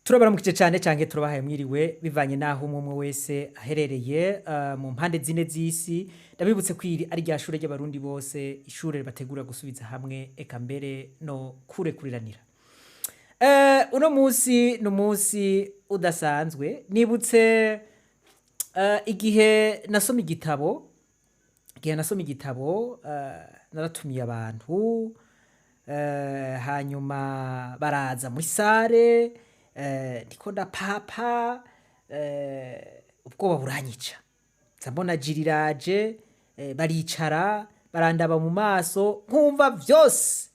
Turabaramukije cyane canke turabahaye mwiriwe bivanye naho umwe wese aherereye mu mpande zine z'isi. Ndabibutse ko iri ari rya shure ry'abarundi bose, ishure bategura gusubiza hamwe eka mbere no kurekuriranira. Uno musi ni umunsi udasanzwe. Nibutse igihe nasoma igitabo, naratumiye abantu, hanyuma baraza muri sare, ndiko ndapapa, ubwoba buranyica. Nza mbona jiriraje, baricara, barandaba mu maso, nkumva vyose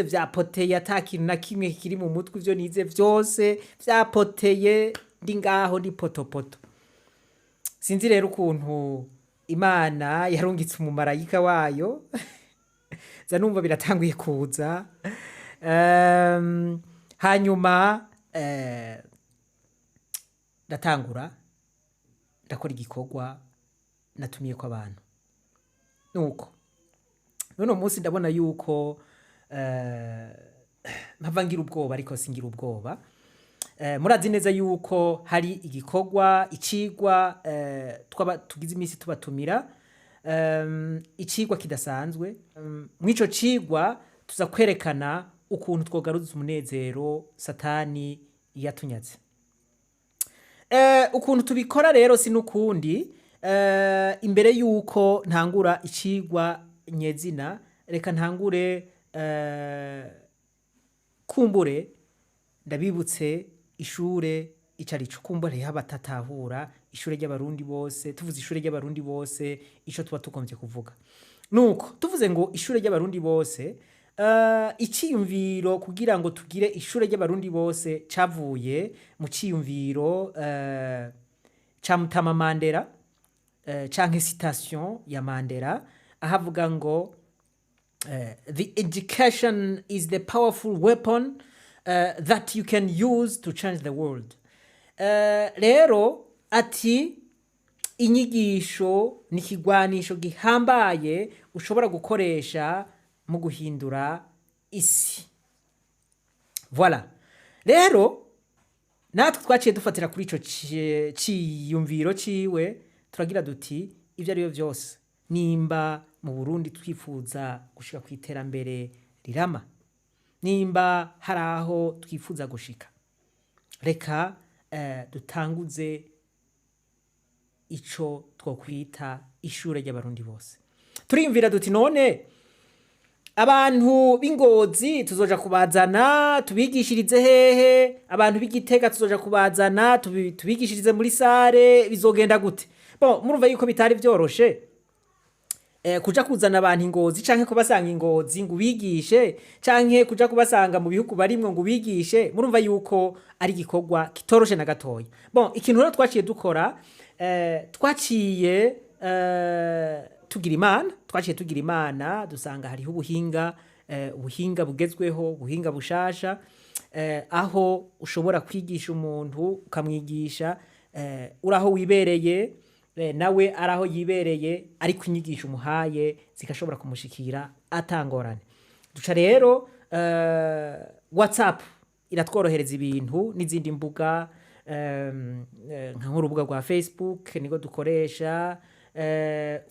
vyapoteye, ata kintu na kimwe kiri mu mutwe, ivyo nize vyose vyapoteye, ndi ngaho ndi potopoto. Sinzi rero ukuntu Imana yarungitse umumarayika wayo, nza numva biratanguye kuza. Hanyuma ndatangura ndakora igikorwa natumiyeko abantu. Nuko none munsi ndabona yuko mpava ngira ubwoba, ariko singira ubwoba. Murazi neza yuko hari igikorwa, icigwa tugize iminsi tubatumira, icigwa kidasanzwe. Mw'ico cigwa tuza kwerekana ukuntu twogaruza umunezero Satani yatunyaze. Ukuntu tubikora rero sinukundi, imbere yuko ntangura icigwa nyezina, reka ntangure kumbure ndabibutse ishure icarico. Kumbure abatatahura ishure ry'abarundi bose, tuvuze ishure ry'abarundi bose ico tuba tugombye kuvuga. Nuko tuvuze ngo ishure ry'abarundi bose, iciyumviro kugira ngo tugire ishure ry'abarundi bose cavuye mu ciyumviro ca Mutama Mandela, canke citation ya Mandela, ahavuga ngo the education is the powerful weapon that you can use to change the world. Rero ati inyigisho ni ikigwanisho gihambaye ushobora gukoresha mu guhindura isi. Voilà. Rero natwe twaciye dufatira kuri ico ciyumviro ciwe, turagira duti ivyo ari byo vyose, nimba mu Burundi twifuza gushika ku iterambere rirama, nimba hari aho twifuza gushika, reka dutanguze ico twokwita ishure ry'abarundi bose. Turiyumvira duti none abantu b'Ingozi tuzoja kubazana tubigishirize hehe? Abantu b'Igitega tuzoja kubazana tubigishirize muri sare, bizogenda gute? Bon, murumva yuko bitari vyoroshe kuja kuzana abantu Ingozi, canke kubasanga Ingozi ngo ubigishe, canke kuja kubasanga mu bihugu barimwo ngo ubigishe. Murumva yuko ari igikorwa kitoroshe na gatoya. Bon, ikintu rero twaciye dukora, twaciye tugira imana, dusanga hariho ubuhinga bugezweho, ubuhinga bushasha, aho ushobora kwigisha umuntu ukamwigisha uraho wibereye, nawe araho yibereye, ariko inyigisho umuhaye zigashobora kumushikira atangorane. Duca rero WhatsApp iratworohereza ibintu, n'izindi mbuga nk'urubuga rwa Facebook niko dukoresha,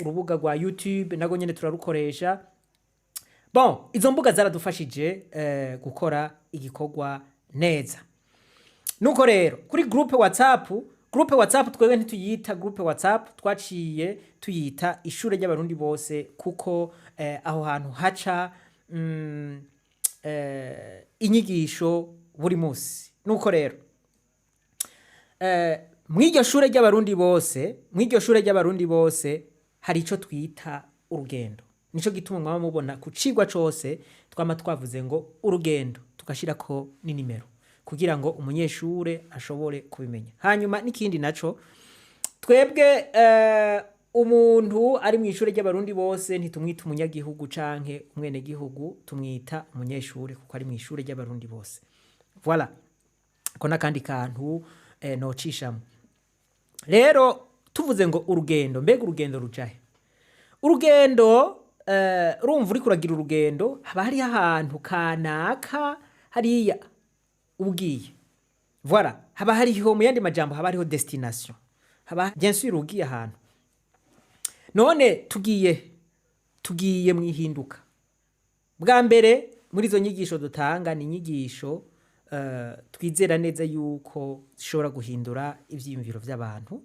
urubuga rwa YouTube nago nyene turarukoresha. Bon, izo mbuga zaradufashije gukora igikorwa neza. Nuko rero kuri groupe WhatsApp twebwe ntituyita groupe WhatsApp, twaciye tuyita ishure ry'abarundi bose, kuko aho hantu haca inyigisho buri musi. Nuko rero mw'iryo shure ry'abarundi bose hari ico twita urugendo. Nico gituma mwaba mubona ku cigwa cose twama twavuze ngo urugendo, tugashirako n'inimero kugira ngo umunyeshure ashobore kubimenya. Hanyuma n'ikindi naco, twebwe umuntu ari mw'ishure ry'abarundi bose ntitumwita umunyagihugu canke umwenegihugu, tumwita umunyeshure kuko ari mw'ishure ry'abarundi bose. Voilà. Ko nakandi kantu nocishamo. Rero tuvuze ngo urugendo, mbega urugendo rujahe? Urugendo urumva uriko uragira urugendo, haba hariho ahantu kanaka hariya ugiye voilà haba hariho mu yandi majambo haba hariho destination haba bien sûr ugiye ahantu none tugiye mu ihinduka bwa mbere muri izo nyigisho dutanga ni inyigisho twizera neza yuko zishobora guhindura ivyiyumviro by'abantu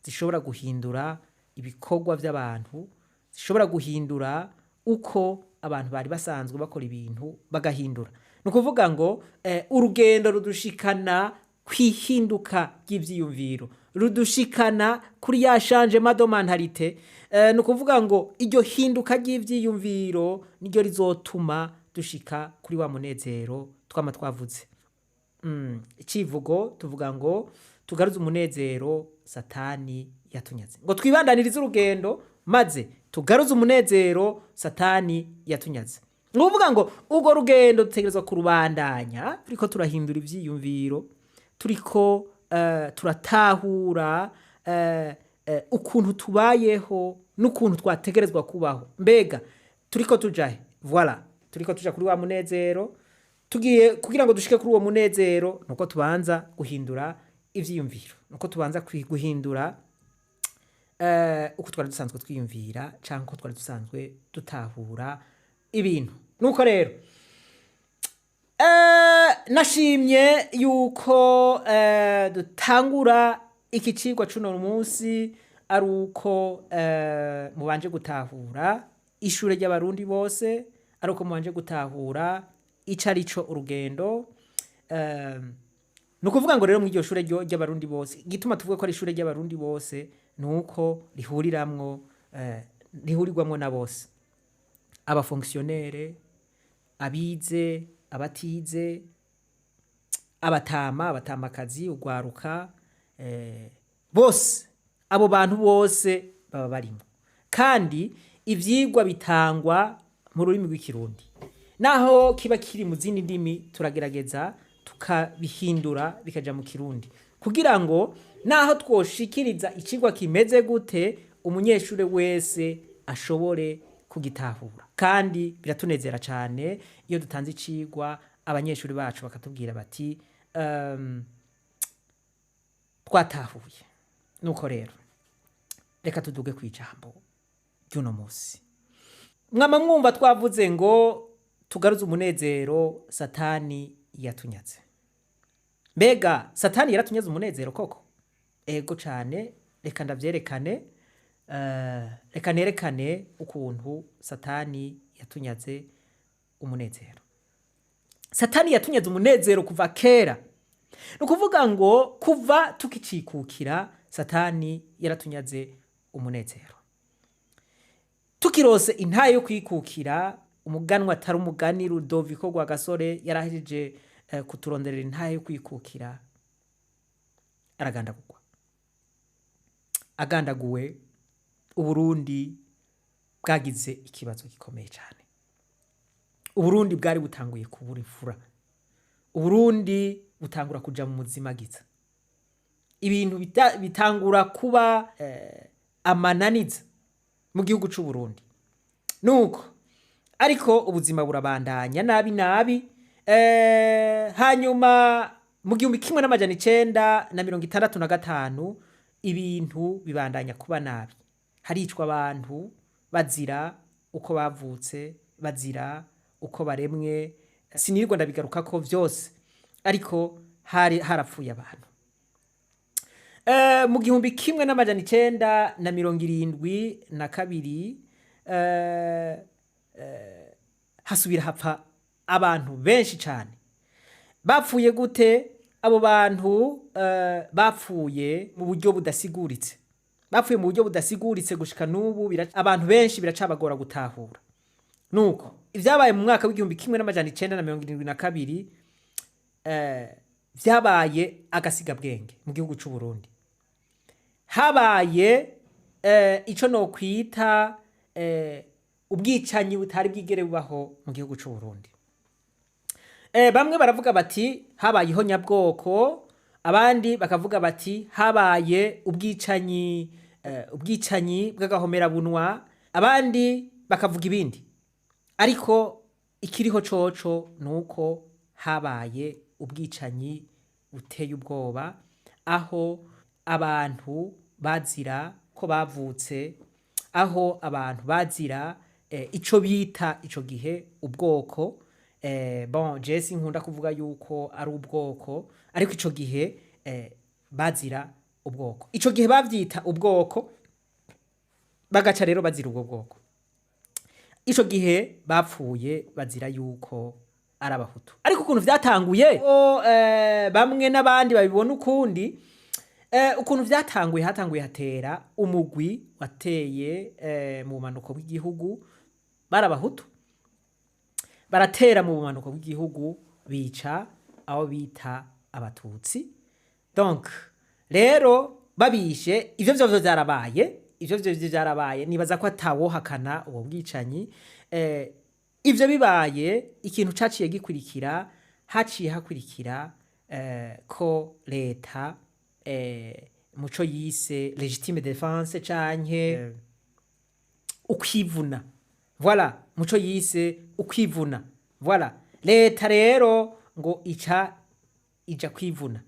zishobora guhindura ibikorwa by'abantu zishobora guhindura uko abantu bari basanzwe bakora ibintu bagahindura ni ukuvuga ngo urugendo rudushikana kwihinduka ry'ivyiyumviro rudushikana kuri ya changement de mentalité ni ukuvuga ngo iryo hinduka ry'ivyiyumviro niryo rizotuma dushika kuri wa munezero twama twavuze icivugo tuvuga ngo tugaruze umunezero satani yatunyaze ngo twibandanirize urugendo maze tugaruze umunezero satani yatunyaze ni ukuvuga ngo urwo rugendo dutegerezwa kurubandanya turiko turahindura ivyiyumviro turiko turatahura ukuntu tubayeho n'ukuntu twategerezwa kubaho mbega turiko tujahe voilà turiko tuja kuri wa munezero tugiye kugira ngo dushike kuri uwo munezero nuko tubanza guhindura ivyiyumviro nuko tubanza guhindura uko twari dusanzwe twiyumvira canke uko twari dusanzwe dutahura ibintu nuko rero nashimye yuko dutangura iki cigwa cuno munsi ari uko mubanje gutahura ishure ry'abarundi bose ari uko mubanje gutahura icarico urugendo nukuvuga ngo rero mu iryo shure ry'abarundi bose gituma tuvuga ko ari ishure ry'abarundi bose nuko rihurirwamwo na bose abafonctionnaire abize abatize abatamakazi ugwaruka bose abo bantu bose baba barimo kandi ivyigwa bitangwa mu rurimi rw'ikirundi naho kiba kiri mu zindi ndimi turagerageza tukabihindura bikaja mu kirundi kugira ngo naho twoshikiriza icigwa kimeze gute umunyeshure wese ashobore kugitahura kandi biratunezera cyane iyo dutanze icigwa abanyeshuri bacu bakatubwira bati twatahuye nuko rero reka tuduge kwijambo ry'uno munsi mwama mwumva twavuze ngo tugaruze umunezero satani yatunyaze mbega satani yaratunyaze umunezero koko ego cyane reka ndavyerekane reka nerekane ukuntu satani yatunyaze umunezero satani yatunyaze umunezero kuva kera ni ukuvuga ngo kuva tukicikukira satani yaratunyaze umunezero tukirose intaye yo kwikukira umuganwa atari umugani Rudoviko Rwagasore yarahejeje kuturonderera intaye yo kwikukira aragandagurwa agandaguwe Uburundi bwagize ikibazo gikomeye cyane Uburundi bwari butanguye kubura imfura Uburundi butangura kuja mu muzimagiza ibintu bitangura kuba amananiza mu gihugu c'u Burundi nuko ariko ubuzima burabandanya nabi hanyuma mu 1965 ibintu bibandanya kuba nabi haricwa abantu bazira uko bavutse bazira uko baremwe sinirwa ndabigaruka ko vyose ariko harapfuye abantu mu 1972 hasubira hapfa abantu benshi cyane bapfuye gute abo bantu bapfuye mu buryo budasiguritse gushika n'ubu abantu benshi biracabagora gutahura nuko ivyabaye mu mwaka w'1972 vyabaye agasigabwenge mu gihugu c'u Burundi habaye ico no kwita ubwicanyi butari bwigere bubaho mu gihugu c'u Burundi bamwe baravuga bati habayeho nyabwoko abandi bakavuga bati habaye ubwicanyi bw'agahomera bunwa abandi bakavuga ibindi ariko ikiriho coco nuko habaye ubwicanyi buteye ubwoba, aho abantu bazira ko bavutse, aho abantu bazira ico bita ico gihe ubwoko. Bon, Jesse nkunda kuvuga yuko ari ubwoko, ariko ico gihe bazira ubwoko. Ico gihe bavyita ubwoko, bagaca rero bazira ubwo bwoko. Ico gihe bapfuye bazira yuko ari abahutu. Ariko ukuntu vyatanguye, bamwe n'abandi babibona ukundi, ukuntu vyatanguye, hatanguye hatera umugwi wateye mu bumanuko bw'igihugu, bari abahutu, baratera mu bumanuko bw'igihugu, bica abo bita abatutsi. Donc rero babishe, ivyo vyarabaye, nibaza ko atawohakana uwo bwicanyi. Ivyo bibaye, ikintu caciye gikurikira, haciye hakurikira ko leta muco yise legitime defense canke ukwivuna. Voilà, muco yise ukwivuna. Voilà, leta rero ngo ija kwivuna.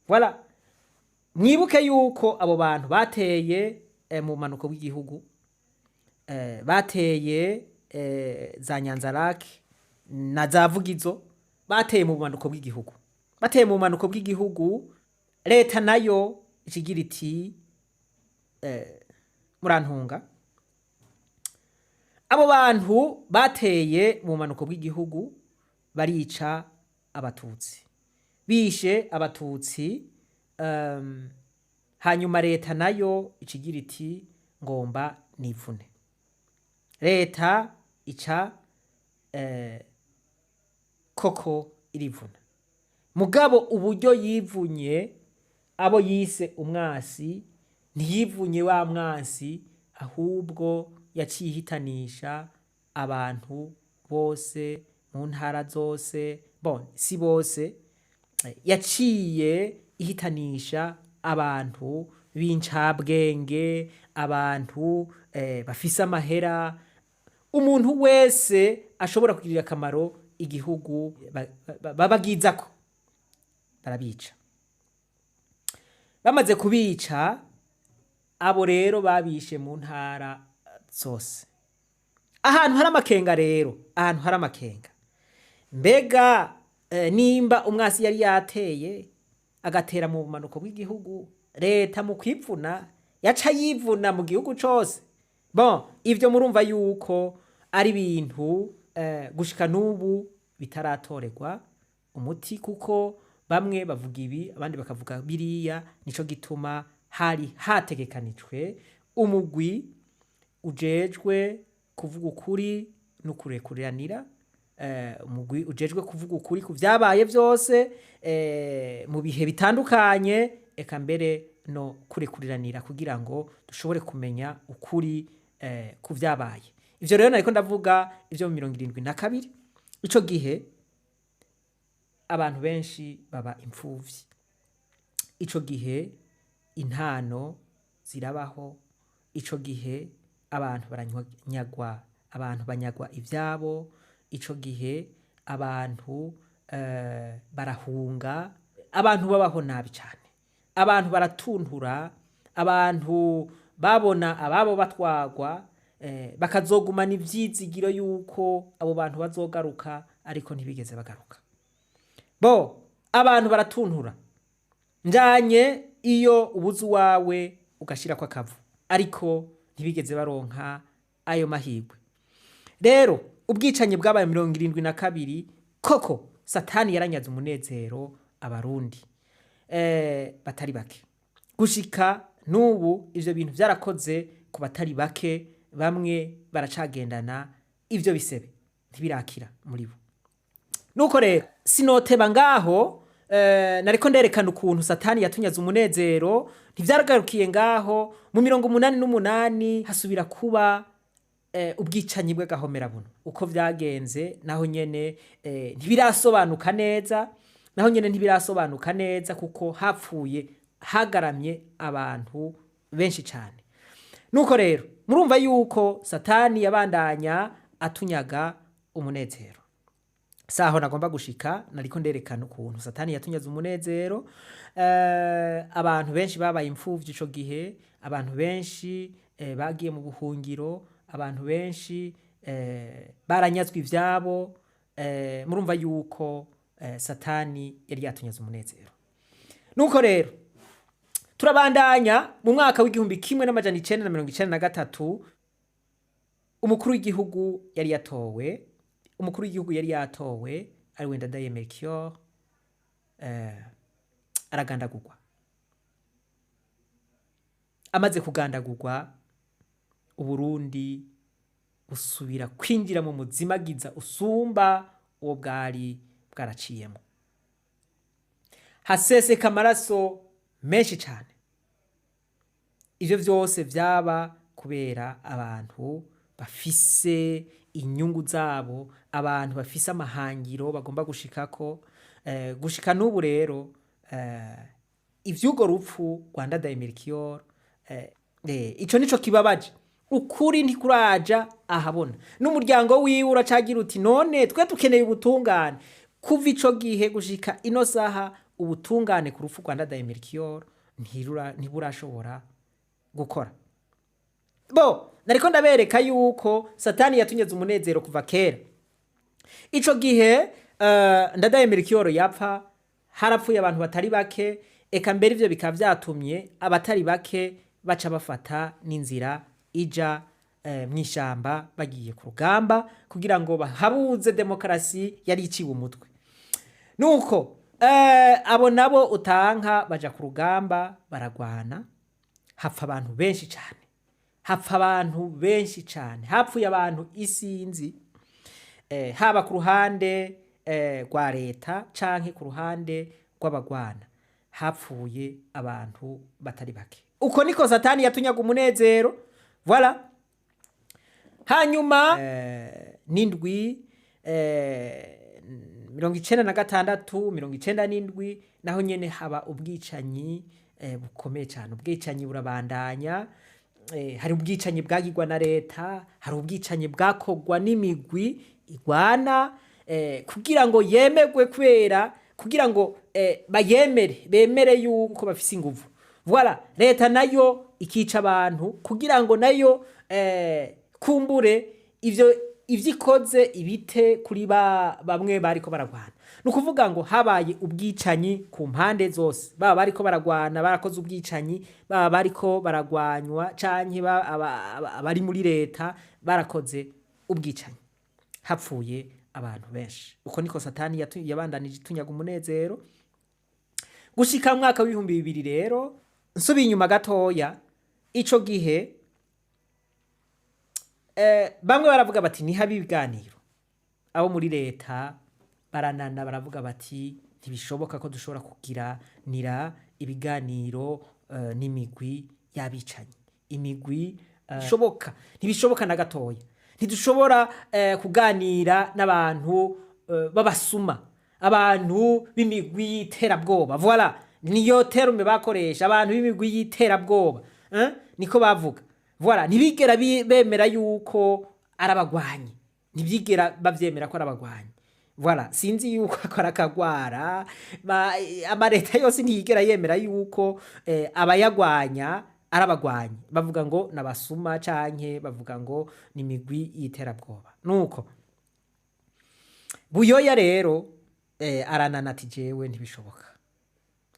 Voilà, mwibuke yuko abo bantu bateye mu manuko w'igihugu, bateye za Nyanzarake na za Vugizo, bateye mu manuko bw'igihugu. Bateye mu manuko bw'igihugu, leta nayo ikigira iti murantunga. Abo bantu bateye mu manuko bw'igihugu barica abatutsi, bishe abatutsi. Hanyuma leta nayo ikigira iti ngomba nivune. Leta ica koko irivuna. Mugabo uburyo yivunye abo yise umwasi, ntiyivunye wa mwasi, ahubwo yaciye ihitanisha abantu bose mu ntara zose. Bon, si bose, yaciye ihitanisha abantu b'incabwenge, abantu bafise amahera, umuntu wese ashobora kugirira akamaro igihugu babagizako, barabica. Bamaze kubica, abo rero babishe mu ntara zose. Ahantu hari amakenga rero, ahantu hari amakenga, mbega nimba umwasi yari yateye agatera mu bumanuko bw'igihugu, leta mu kwivuna yaca yivuna mu gihugu cose. Bon, ivyo murumva yuko ari ibintu gushika n'ubu bitaratorerwa umuti, kuko bamwe bavuga ibi, abandi bakavuga biriya. Nico gituma hari hategekanijwe umugwi ujejwe kuvuga ukuri no kurekuriranira, umugwi ujejwe kuvuga ukuri ku vyabaye vyose mu bihe bitandukanye, eka mbere no kurekuriranira kugira ngo dushobore kumenya ukuri ku vyabaye. Ivyo rero nariko ndavuga ivyo mu 72. Ico gihe abantu benshi baba impfuvyi. Ico gihe intano zirabaho. Ico gihe abantu baranyagwa, abantu banyagwa ivyabo. Ico gihe abantu barahunga, abantu babaho nabi cyane, abantu baratuntura, abantu babona ababo batwagwa, bakazogumana ivyizigiro yuko abo bantu bazogaruka, ariko ntibigeze bagaruka. Bo, abantu baratuntura njanye iyo ubuzu wawe ugashira kwa kavu, ariko ntibigeze baronka ayo mahirwe. Rero ubwicanyi bwabaye 72, koko Satani yaranyaze umunezero abarundi batari bake. Gushika n'ubu ivyo bintu vyarakoze ku batari bake, bamwe baracagendana ivyo bisebe ntibirakira muri bo. Nuko rero sinoteba ngaho, nariko nderekana ukuntu Satani yatunyaze umunezero. Ntivyaragarukiye ngaho. Mu 88 hasubira kuba ubwicanyi bw'agahomerabuno. Uko vyagenze naho nyene ntibirasobanuka neza, kuko hapfuye hagaramye abantu benshi cyane. Nuko rero murumva yuko Satani yabandanya atunyaga umunezero. saho nagomba gushika nariko nderekana ukuntu satani yatunyaze umunezero. Abantu benshi babaye imfuvyi ico gihe, abantu benshi bagiye mu buhungiro, abantu benshi baranyazwe ivyabo. Murumva yuko satani yari yatunyaze umunezero. Nuko rero turabandanya mu mwaka w'igihumbi kimwe n'amajana 993 umukuru w'igihugu yari yatowe. Umukuru w'igihugu yari yatowe ari we Ndadaye Melchior, aragandagurwa. Amaze kugandagurwa, Uburundi busubira kwinjira mu muzimagiza usumba uwo bwari bwaraciyemo. Haseseka amaraso menshi cyane. Ivyo vyose vyaba kubera abantu bafise inyungu zabo, abantu bafise amahangiro bagomba gushikako. Gushika n'ubu rero ivy'ugo rupfu rwa Ndadaye Melchior, ico nico kibabaje. Ukuri ntikuraja ahabona. N'umuryango wiwe uracagira uti none twe tukeneye ubutungane. Kuva ico gihe gushika ino saha ubutungane ku rupfu rwa Ndadaye Melchior ntiburashobora gukora. Nariko ndabereka yuko satani yatunyeze umunezero kuva kera. Ico gihe Ndadaye Melchior yapfa, harapfuye abantu batari bake, eka mbere ivyo bikaba vyatumye abatari bake baca bafata n'inzira ija mw'ishamba bagiye ku rugamba kugira ngo bahabuze demokarasi yari iciwe umutwe. Nuko abo nabo utanka baja ku rugamba baragwana, hapfa abantu benshi cyane. Hapfuye abantu isinzi, haba ku ruhande rwa leta canke ku ruhande rw'abagwana, hapfuye abantu batari bake. Uko niko satani yatunyaga umunezero. Voilà. Hanyuma n'indwi 96 97 naho nyene haba ubwicanyi bukomeye cyane. Ubwicanyi burabandanya. Hari ubwicanyi bwagirwa na leta, hari ubwicanyi bwakogwa n'imigwi igwana kugira ngo yemegwe, kwera kugira ngo bemere yuko bafise inguvu. Voilà, leta nayo ikica abantu kugira ngo nayo kumbure ivyo ikoze ibite kuri bamwe bariko baragwana. Nukuvuga ngo habaye ubwicanyi ku mpande zose, baba bariko baragwana barakoze ubwicanyi, baba bariko baragwanywa canke abari muri leta barakoze ubwicanyi, hapfuye abantu benshi. Uko niko satani yabandanije itunyaga umunezero gushika mwaka w'ibihumbi 2000 rero. Nsubiye inyuma gatoya, ico gihe bamwe baravuga bati ni habi ibiganiro. Abo muri leta baranana baravuga bati ntibishoboka ko dushobora kugiranira ibiganiro n'imigwi yabicanyi. Imigwi ntibishoboka na gatoya. Ntidushobora kuganira n'abantu babasuma, abantu b'imigwi y'iterabwoba. Voilà, niyo terme bakoresha, abantu b'imigwi y'iterabwoba. Niko bavuga. Voilà, ntibigera bemera yuko arabagwanyi, ntibigera bavyemera ko arabagwanyi. Voilà, sinzi yuko akora akagwara, amareta yose ntiyigera yemera yuko abayagwanya arabagwanyi. Bavuga ngo nabasuma canke bavuga ngo ni migwi y'iterabwoba. Nuko Buyoya rero aranana ati jewe ntibishoboka,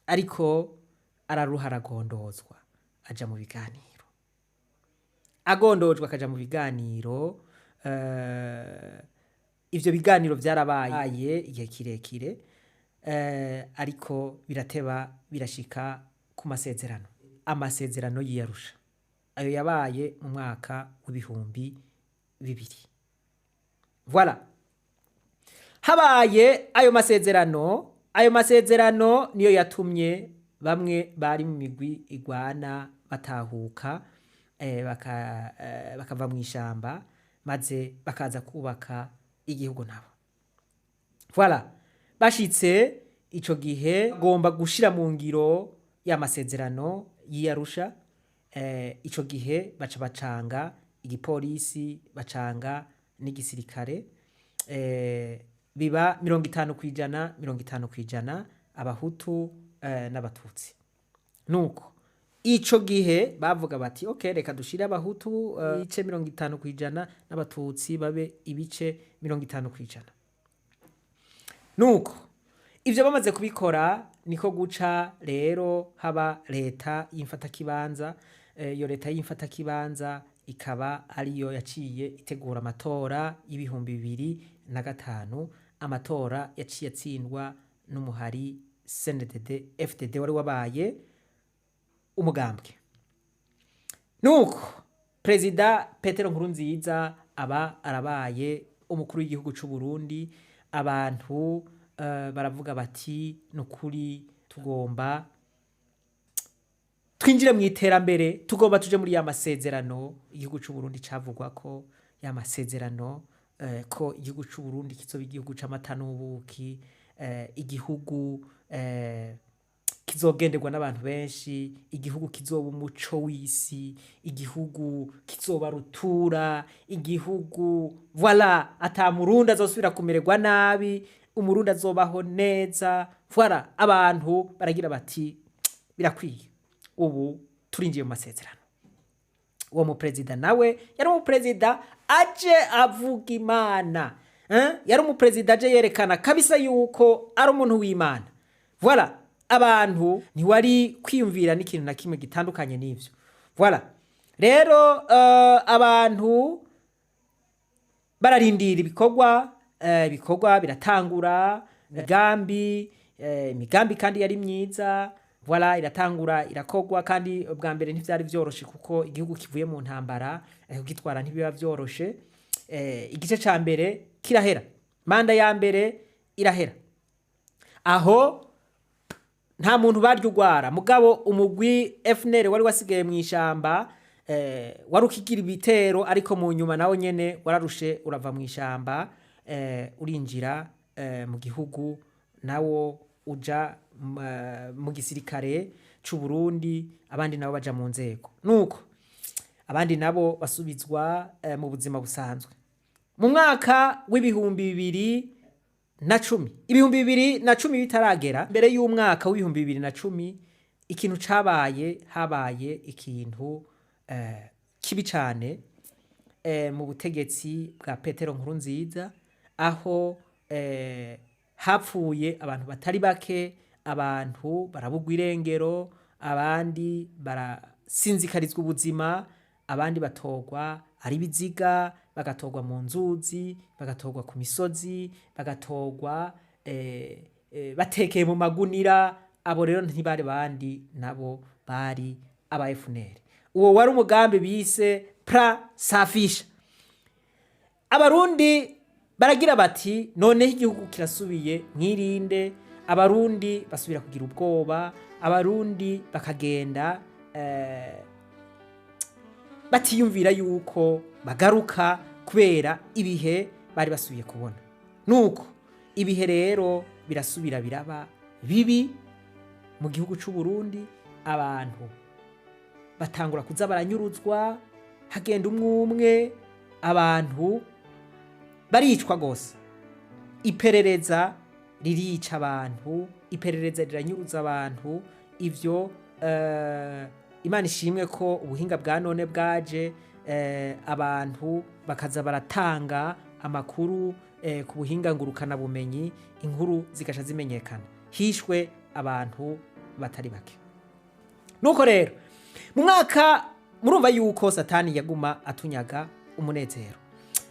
ariko araruha aragondozwa aja mu biganiro. Agondojwe akaja mu biganiro. Ivyo biganiro vyarabaye igihe kirekire, ariko birateba birashika ku masezerano. Amasezerano y'Arusha ayo yabaye mu mwaka w'ibihumbi 2000. Voilà, habaye ayo masezerano niyo yatumye bamwe bari mu migwi igwana batahuka, bakava mu ishamba maze bakaza kubaka igihugu nabo. Voilà, bashitse ico gihe gomba gushira mu ngiro y'amasezerano y'Arusha. Ico gihe baca bacanga igipolisi, bacanga n'igisirikare. biba 50% 50% abahutu n'abatutsi. Nuko ico gihe bavuga bati okay, reka dushire abahutu ibice 50% n'abatutsi babe ibice 50%. Nuko ivyo bamaze kubikora niko guca rero haba leta y'imfatakibanza. Iyo leta y'imfatakibanza ikaba ariyo yaciye itegura amatora y'ibihumbi 2005. Amatora yaciye atsindwa n'umuhari CNDD FDD wari wabaye umugambwe. Nuko Perezida Petero Nkurunziza aba arabaye umukuru w'igihugu c'u Burundi. Abantu baravuga bati nukuri tugomba twinjire mu iterambere, tugomba tuje muri ya masezerano igihugu c'u Burundi cavugwa ko ya masezerano ko igihugu c'u Burundi kizoba igihugu c'amata n'ubuki, igihugu kizogenderwa n'abantu benshi, igihugu kizoba umuco w'isi, igihugu kizoba rutura, igihugu voilà ata murundi azosubira kumererwa nabi, umurundi azobaho neza. Voilà abantu baragira bati birakwiye, ubu turinjiye mu masezerano. Uwo mu president nawe yari mu president aje avuga Imana, yari mu president aje yerekana kabisa yuko ari umuntu w'Imana. Voilà abantu ntiwari kwiyumvira n'ikintu na kimwe gitandukanye n'ivyo. Voilà rero abantu bararindira ibikorwa biratangura, imigambi kandi yari myiza. Voilà iratangura irakogwa, kandi bwa mbere ntivyari vyoroshe kuko igihugu kivuye mu ntambara, kugitwara ntibiba vyoroshe. Igice ca mbere kirahera, manda ya mbere irahera, aho nta muntu barya ugwara. Mugabo umugwi FNL wari wasigaye mu ishamba, wari ukigira ibitero, ariko mu nyuma nawo nyene wararushe urava mu ishamba, urinjira mu gihugu, nawo uja mu gisirikare c'u Burundi, abandi nabo baja mu nzego. Nuko abandi nabo basubizwa mu buzima busanzwe. Mu mwaka w'ibihumbi 2010 bitaragera, mbere y'umwaka w'ibihumbi 2010 ikintu habaye ikintu kibi cane mu butegetsi bwa Petero Nkurunziza, aho hapfuye abantu batari bake, abantu barabugwa irengero, abandi barasinzikarizwa ubuzima, abandi batogwa ari biziga, bagatogwa mu nzuzi, bagatogwa ku misozi, bagatogwa batekeye mu magunira. Abo rero ntibari bandi, nabo bari aba FNL. Uwo wari umugambi bise pra safisha. Abarundi baragira bati noneho igihugu kirasubiye mwirinde. Abarundi basubira kugira ubwoba, abarundi bakagenda batiyumvira yuko bagaruka kubera ibihe bari basubiye kubona. Nuko ibihe rero birasubira biraba bibi mu gihugu c'u Burundi. Abantu batangura kuza baranyuruzwa, hagenda umwe, abantu baricwa gose. Iperereza ririca abantu, iperereza riranyuruza abantu. Ivyo Imana ishimwe ko ubuhinga bwa none bwaje, abantu bakaza baratanga amakuru ku buhinga ngurukana bumenyi, inkuru zigasha zimenyekana, hishwe abantu batari bake. Nuko rero mu mwaka, murumva yuko satani yaguma atunyaga umunezero.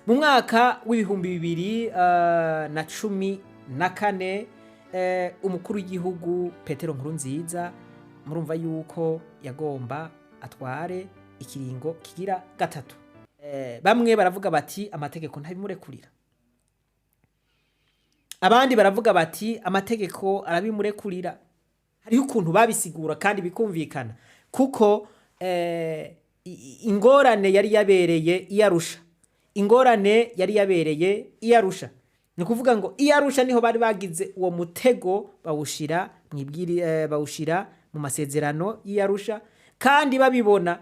Mu mwaka w'ibihumbi 2014 umukuru w'igihugu Petero Nkurunziza, murumva yuko yagomba atware ikiringo kigira gatatu. Bamwe baravuga bati amategeko ntabimurekurira, abandi baravuga bati amategeko arabimurekurira. Hariho ukuntu babisigura kandi bikumvikana, kuko ingorane yari yabereye iyarusha. Ni kuvuga ngo iyarusha niho bari bagize uwo mutego, bawushira mu masezerano y'Iyarusha, kandi babibona.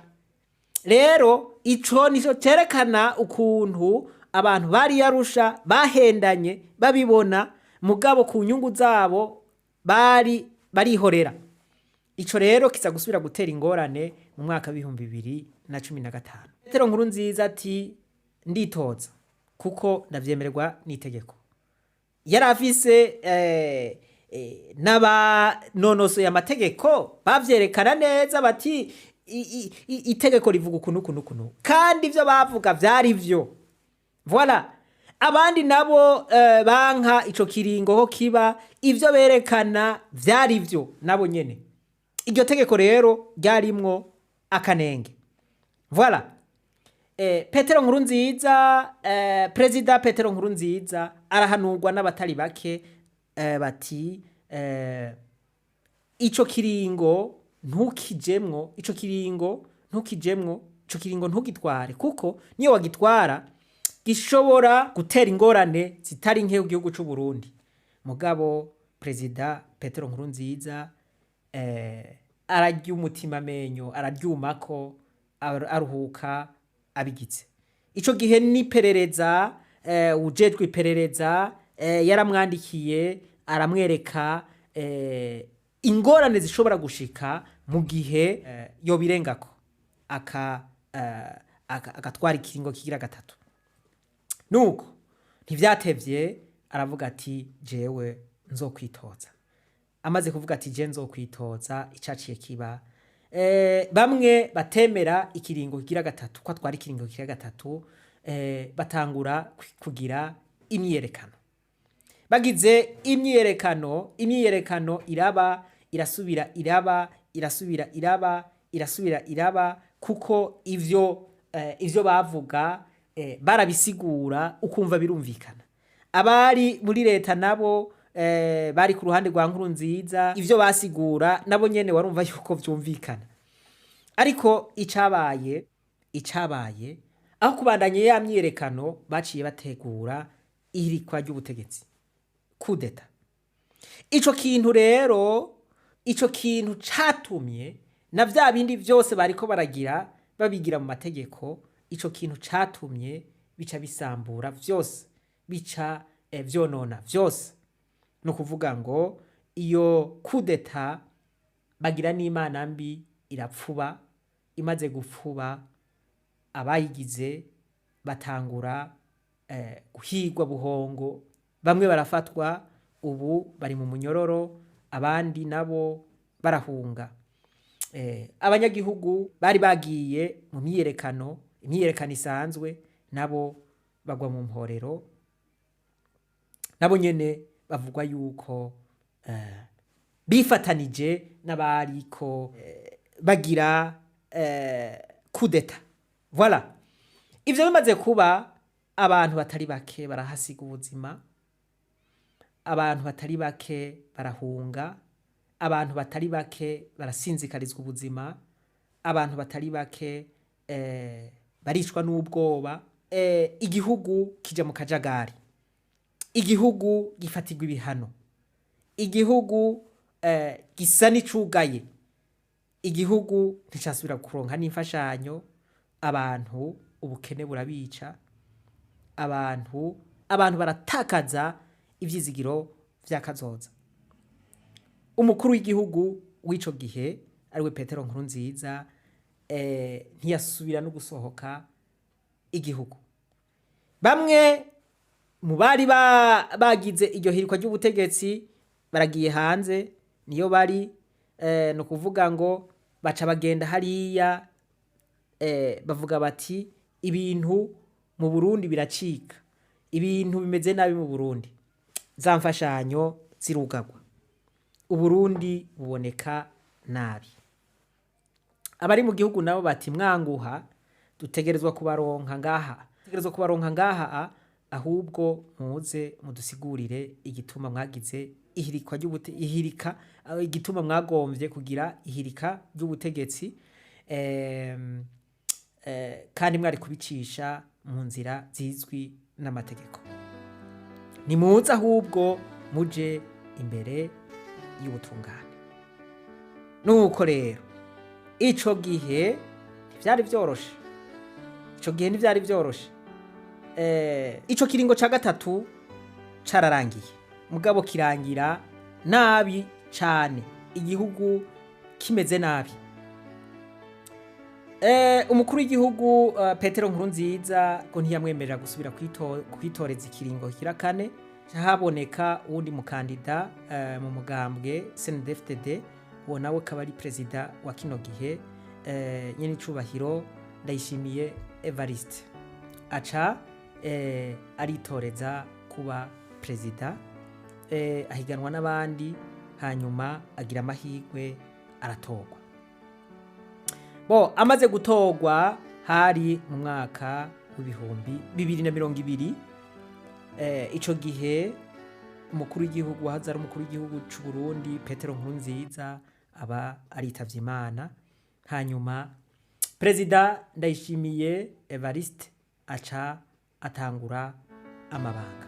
Rero ico nico cerekana ukuntu abantu bari yarusha bahendanye babibona, mugabo ku nyungu zabo barihorera. Ico rero kiza gusubira gutera ingorane mu mwaka w'ibihumbi 2015. Petero Nkurunziza ati nditoza kuko ndavyemererwa n'itegeko. Yari afise n'abanonosoye amategeko bavyerekana neza bati itegeko rivuga ukuntu kandi ivyo bavuga vyari vyo. Voilà. Abandi nabo banka ico kiringo ho kiba, ivyo berekana vyari vyo nabo nyene. Iryo tegeko rero ryarimwo akanenge. Voilà. Petero Nkurunziza, Perezida Petero Nkurunziza arahanurwa n'abatari bake bati ico kiringo ntukijemwo, ico kiringo ntugitware, kuko niyo wagitwara gishobora gutera ingorane zitari nke mu gihugu c'u Burundi. Mugabo Perezida Petero Nkurunziza ararya umutima amenyo, araryumako, aruhuka abigize. Ico gihe n'iperereza, ujejwe iperereza yaramwandikiye aramwereka ingorane zishobora gushika mu gihe yobirengako agatwara ikiringo kigira gatatu. Nuko ntivyatevye aravuga ati jewe nzokwitoza. Amaze kuvuga ati je nzokwitoza, icaciye kiba bamwe batemera ikiringo kigira gatatu, ko atwara ikiringo kigira gatatu, batangura kugira imyiyerekano. Bagize imyiyerekano iraba, irasubira iraba, kuko ivyo bavuga barabisigura ukumva birumvikana. Abari muri leta nabo bari ku ruhande rwa Nkurunziza, ivyo basigura nabo nyene warumva yuko vyumvikana. Ariko icabaye aho kubandanye ya myiyerekano, baciye bategura ihirikwa ry'ubutegetsi, coup d'etat. Ico kintu catumye na vya bindi vyose bariko babigira mu mategeko, ico kintu catumye bica bisambura vyose, bica vyonona vyose. No kuvuga ngo iyo coup d'etat bagira n'Imana mbi irapfuba. Imaze gupfuba, abayigize batangura guhigwa buhongo, bamwe barafatwa, ubu bari mu munyororo, abandi nabo barahunga. Abanyagihugu bari bagiye mu imyiyerekano isanzwe, nabo bagwa mu mporero, nabo nyene bavugwa yuko bifatanije n'abariko bagira coup d'etat. Voilà. Ivyo bimaze kuba, abantu batari bake barahasiga ubuzima, abantu batari bake barahunga, abantu batari bake barasinzikarizwa ubuzima, abantu batari bake baricwa n'ubwoba, igihugu kija mu kajagari, igihugu gifatirwa ibihano, igihugu gisa n'icugaye, igihugu nticasubira kuronka n'imfashanyo, abantu ubukene burabica, abantu baratakaza ivyizigiro vy'akazoza. Umukuru w'igihugu w'ico gihe ariwe Petero Nkurunziza ntiyasubira no gusohoka igihugu. Bamwe mu bari bagize iryo hirikwa ry'ubutegetsi baragiye hanze, niyo bari, no kuvuga ngo baca bagenda hariya, bavuga bati ibintu mu Burundi biracika, ibintu bimeze nabi mu Burundi, za mfashanyo zirugagwa, Uburundi buboneka nabi. Abari mu gihugu nabo bati mwanguha, dutegerezwa kubaronka ngaha, ahubwo muze mudusigurire igituma mwagize igituma mwagomvye kugira ihirika ry'ubutegetsi, kandi mwari kubicisha mu nzira zizwi n'amategeko. Nimuze ahubwo muje imbere y'ubutungane. Nuko rero ico gihe ntivyari vyoroshe, ico kiringo ca gatatu cararangiye mugabo kirangira nabi cane, igihugu kimeze nabi. Umukuru w'igihugu Petero Nkurunziza ko ntiyamwemerera gusubira kwitoreza ikiringo kira kane, haboneka uwundi mukandida mu mugambwe CNDD-FDD, uwo nawe akaba ari perezida wa kino gihe nyene icubahiro Ndayishimiye Evariste, aca aritoreza kuba perezida, ahiganwa n'abandi hanyuma agira amahirwe aratorwa. Amaze gutorwa hari mu mwaka w'ibihumbi 2020, ico gihe umukuru w'igihugu wahoze ari umukuru w'igihugu c'u Burundi Petero Nkurunziza aba aritavye Imana, hanyuma perezida Ndayishimiye Evariste aca atangura amabanga.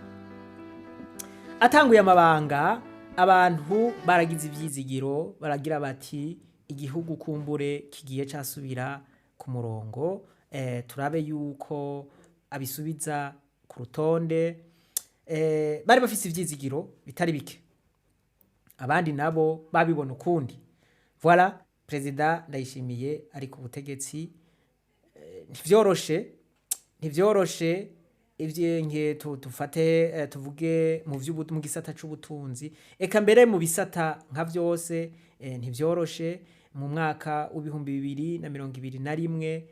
Atanguye amabanga, abantu baragize ivyizigiro, baragira bati igihugu kumbure kigiye casubira ku murongo, turabe yuko abisubiza ku rutonde. Bari bafise ivyizigiro bitari bike, abandi nabo babibona ukundi. Voilà, perezida Ndayishimiye ari ku butegetsi, ntivyoroshe ivyenke tufate tuvuge mu gisata c'ubutunzi, eka mbere mu bisata nka vyose ntivyoroshe. Mu mwaka w'ibihumbi 2021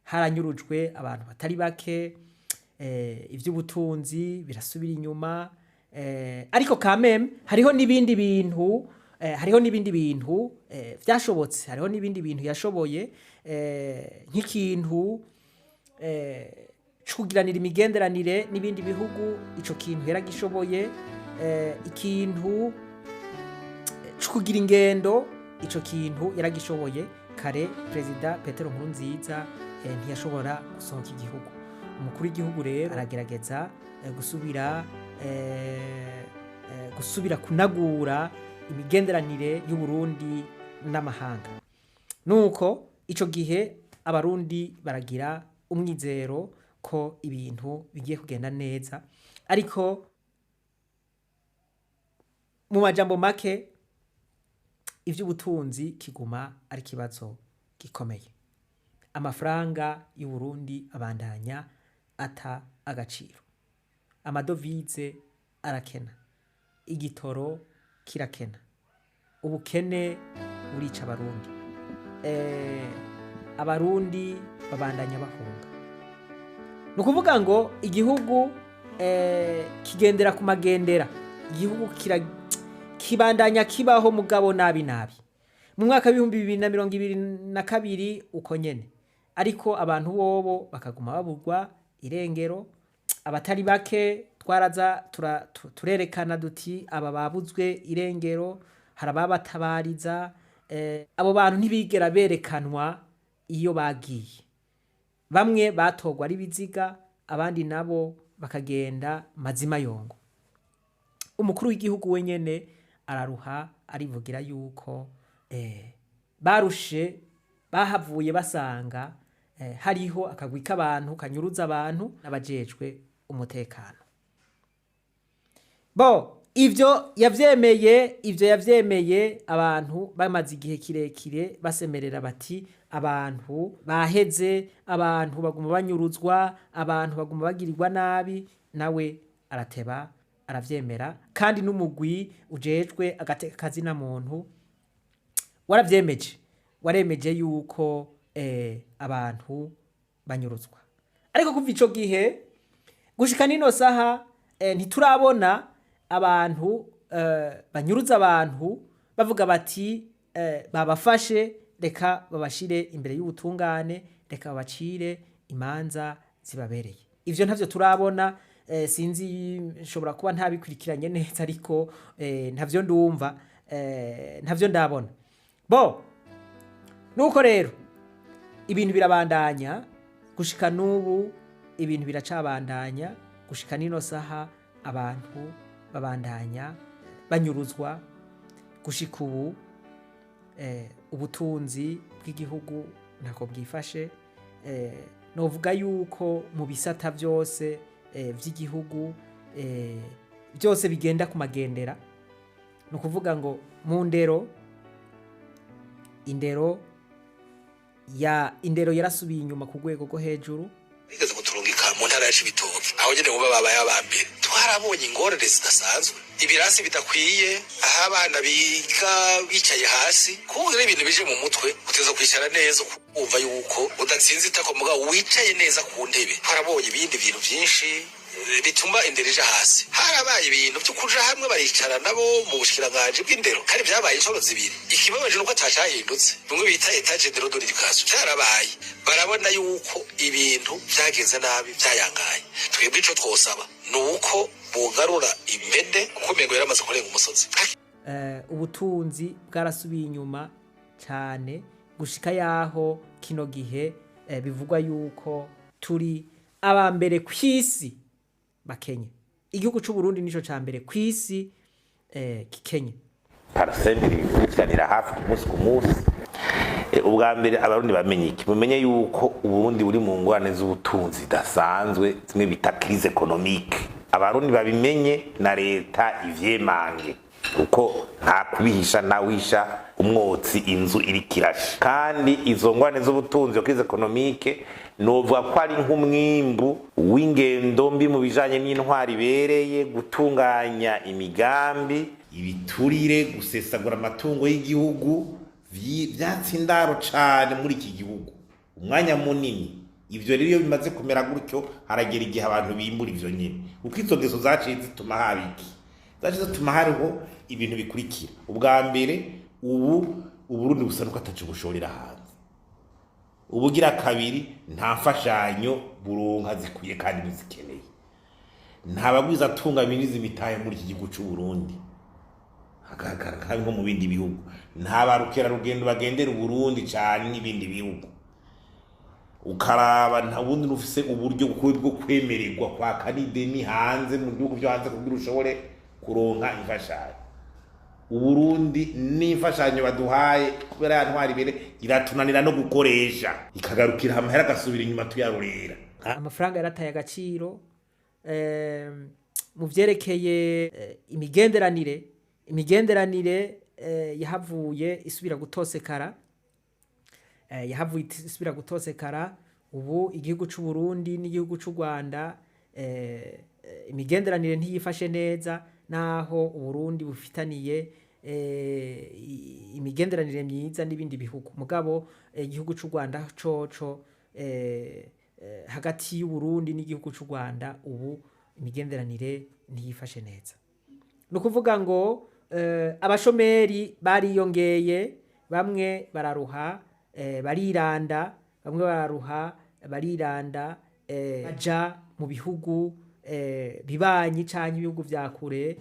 haranyurujwe abantu batari bake, ivy'ubutunzi birasubira inyuma, ariko kameme hariho n'ibindi bintu vyashobotse, hariho n'ibindi bintu yashoboye, nk'ikintu cukugiranira imigenderanire n'ibindi bihugu, ico kintu yaragishoboye. Ikintu cukugira ingendo, ico kintu yaragishoboye. Kare perezida Petero Nkurunziza ntiyashobora gusonka igihugu. Umukuru w'igihugu rero aragerageza gusubira kunagura imigenderanire y'u Burundi n'amahanga. Nuko ico gihe abarundi baragira umwizero ko ibintu bigiye kugenda neza, ariko mu majambo make ivy'ubutunzi kiguma ari kibazo gikomeye. Amafaranga y'u Burundi abandanya ata agaciro, amadovize arakena, igitoro kirakena, ubukene burica abarundi, abarundi babandanya bahunga. Nukuvuga ngo igihugu kigendera ku magendera, igihugu kibandanya kibaho mugabo nabi. Mu mwaka w'ibihumbi 2022 uko nyene, ariko abantu bobo bakaguma baburwa irengero. Abatari bake twaraza turerekana duti aba babuzwe irengero, harababatabariza. Abo bantu ntibigera berekanwa iyo bagiye, bamwe batogwa ari biziga, abandi nabo bakagenda mazima yongo. Umukuru w'igihugu wenyene araruha, arivugira yuko barushe, bahavuye basanga hariho akagwi k'abantu kanyuruza abantu n'abajejwe umutekano. Ivyo yavyemeye abantu bamaze igihe kirekire basemerera bati abantu baheze, abantu baguma banyuruzwa, abantu baguma bagirirwa nabi. Nawe arateba aravyemera, kandi n'umugwi ujejwe agateka kazina muntu waremeje yuko abantu banyuruzwa. Ariko kuva ico gihe gushika nino saha ntiturabona abantu banyuruza abantu bavuga bati babafashe, reka babashire imbere y'ubutungane, reka babacire imanza zibabereye. Ivyo ntavyo turabona. Sinzi, nshobora kuba ntabikurikiranye neza, ariko ntavyo ndumva, ntavyo ndabona. Nuko rero ibintu birabandanya gushika n'ubu, ibintu biracabandanya gushika nino saha, abantu babandanya banyuruzwa gushika ubu. Ubutunzi bw'igihugu ntako bwifashe, novuga yuko mu bisata byose by'igihugu byose bigenda ku magendera. Ni ukuvuga ngo mu ndero indero yarasubiye inyuma ku rwego rwo hejuru. Bigeze kuturungika mu ntara ya Cibitoke aho nyene ngo babaye abambere, twarabonye ingorane zidasanzwe, ibirasi bidakwiye, aho abana biga bicaye hasi. Kugira ibintu bije mu mutwe uteza kwicara neza ukumva yuko udatsinze itako mugabo wicaye neza ku ntebe. Twarabonye ibindi bintu byinshi bituma indero ija hasi. Harabaye ibintu byo kuja hamwe baricara nabo mu bushikiranganje bw'indero, kandi byabaye inshuro zibiri. Ikibabaje nuko atacahindutse, bimwe bita etage de l'education cyarabaye. Barabona yuko ibintu byagenze nabi, byayangaye. Twebwe ico twosaba nuko bugarura impede kuko mengo yaramaze kurenga umusozi. Ubutunzi bwarasubiye inyuma cyane gushika yaho kino gihe bivugwa yuko turi abambere kw'isi bakenye. Igihugu c'u Burundi nico ca mbere kw'isi kikenye. Parasembiri bikurikiranira hafi ku munsi. Ubwa mbere abarundi bamenye iki, mumenye yuko Uburundi buri mu ngorane z'ubutunzi dasanzwe, zimwe bita crise économique. Abarundi babimenye na leta ivyemange, uko nta kubihisha nawisha umwotsi inzu iri kirashe. Kandi izo ngorane z'ubutunzi, crise économique, novuga ko ari nk'umwimbu w'ingendo mbi mu bijanye n'intwari ibereye, gutunganya imigambi, ibiturire, gusesagura amatungo y'igihugu vyatsindaro cane muri iki gihugu umwanya munini. Ivyo rero iyo bimaze kumera gutyo haragera igihe abantu bimbura ivyo nyene, uko izo ngeso zaciye zituma habiki, zaciye zituma hariho ibintu bikurikira. Ubwa mbere Uburundi busa nuko atacu gushorera hanze. Ubugira kabiri nta mfashanyo buronka zikwiye kandi bizikeneye. Nta bagwiza atunga minizi mitaye muri iki gihugu c'u Burundi hagaragara nko mu bindi bihugu. Nta barukera rugendo bagendera Burundi cyane n'ibindi bihugu. Ukaraba nta wundi ufise uburyo bwo kwemererwa kwa kanideni hanze mu bihugu byo hanze kugira ushobore kuronka imfashanyo. Uburundi n'imfashanyo baduhaye kubera yantwari bere iratunanira no gukoresha, ikagarukira amahera gasubira inyuma tuyarurira. Amafaranga yarataye agaciro mu vyerekeye imigenderanire yahavuye isubira gutosekara. Ubu igihugu c'u Burundi n'igihugu c'u Rwanda imigenderanire ntiyifashe neza, naho Uburundi bufitaniye imigenderanire myiza n'ibindi bihugu. Mugabo igihugu c'u Rwanda coco hagati y'u Burundi n'igihugu c'u Rwanda ubu imigenderanire ntiyifashe neza. No kuvuga ngo abashomeri bariyongeye, bamwe bararuha bariranda, baja mu bihugu bibanyi canke ibihugu vya kure,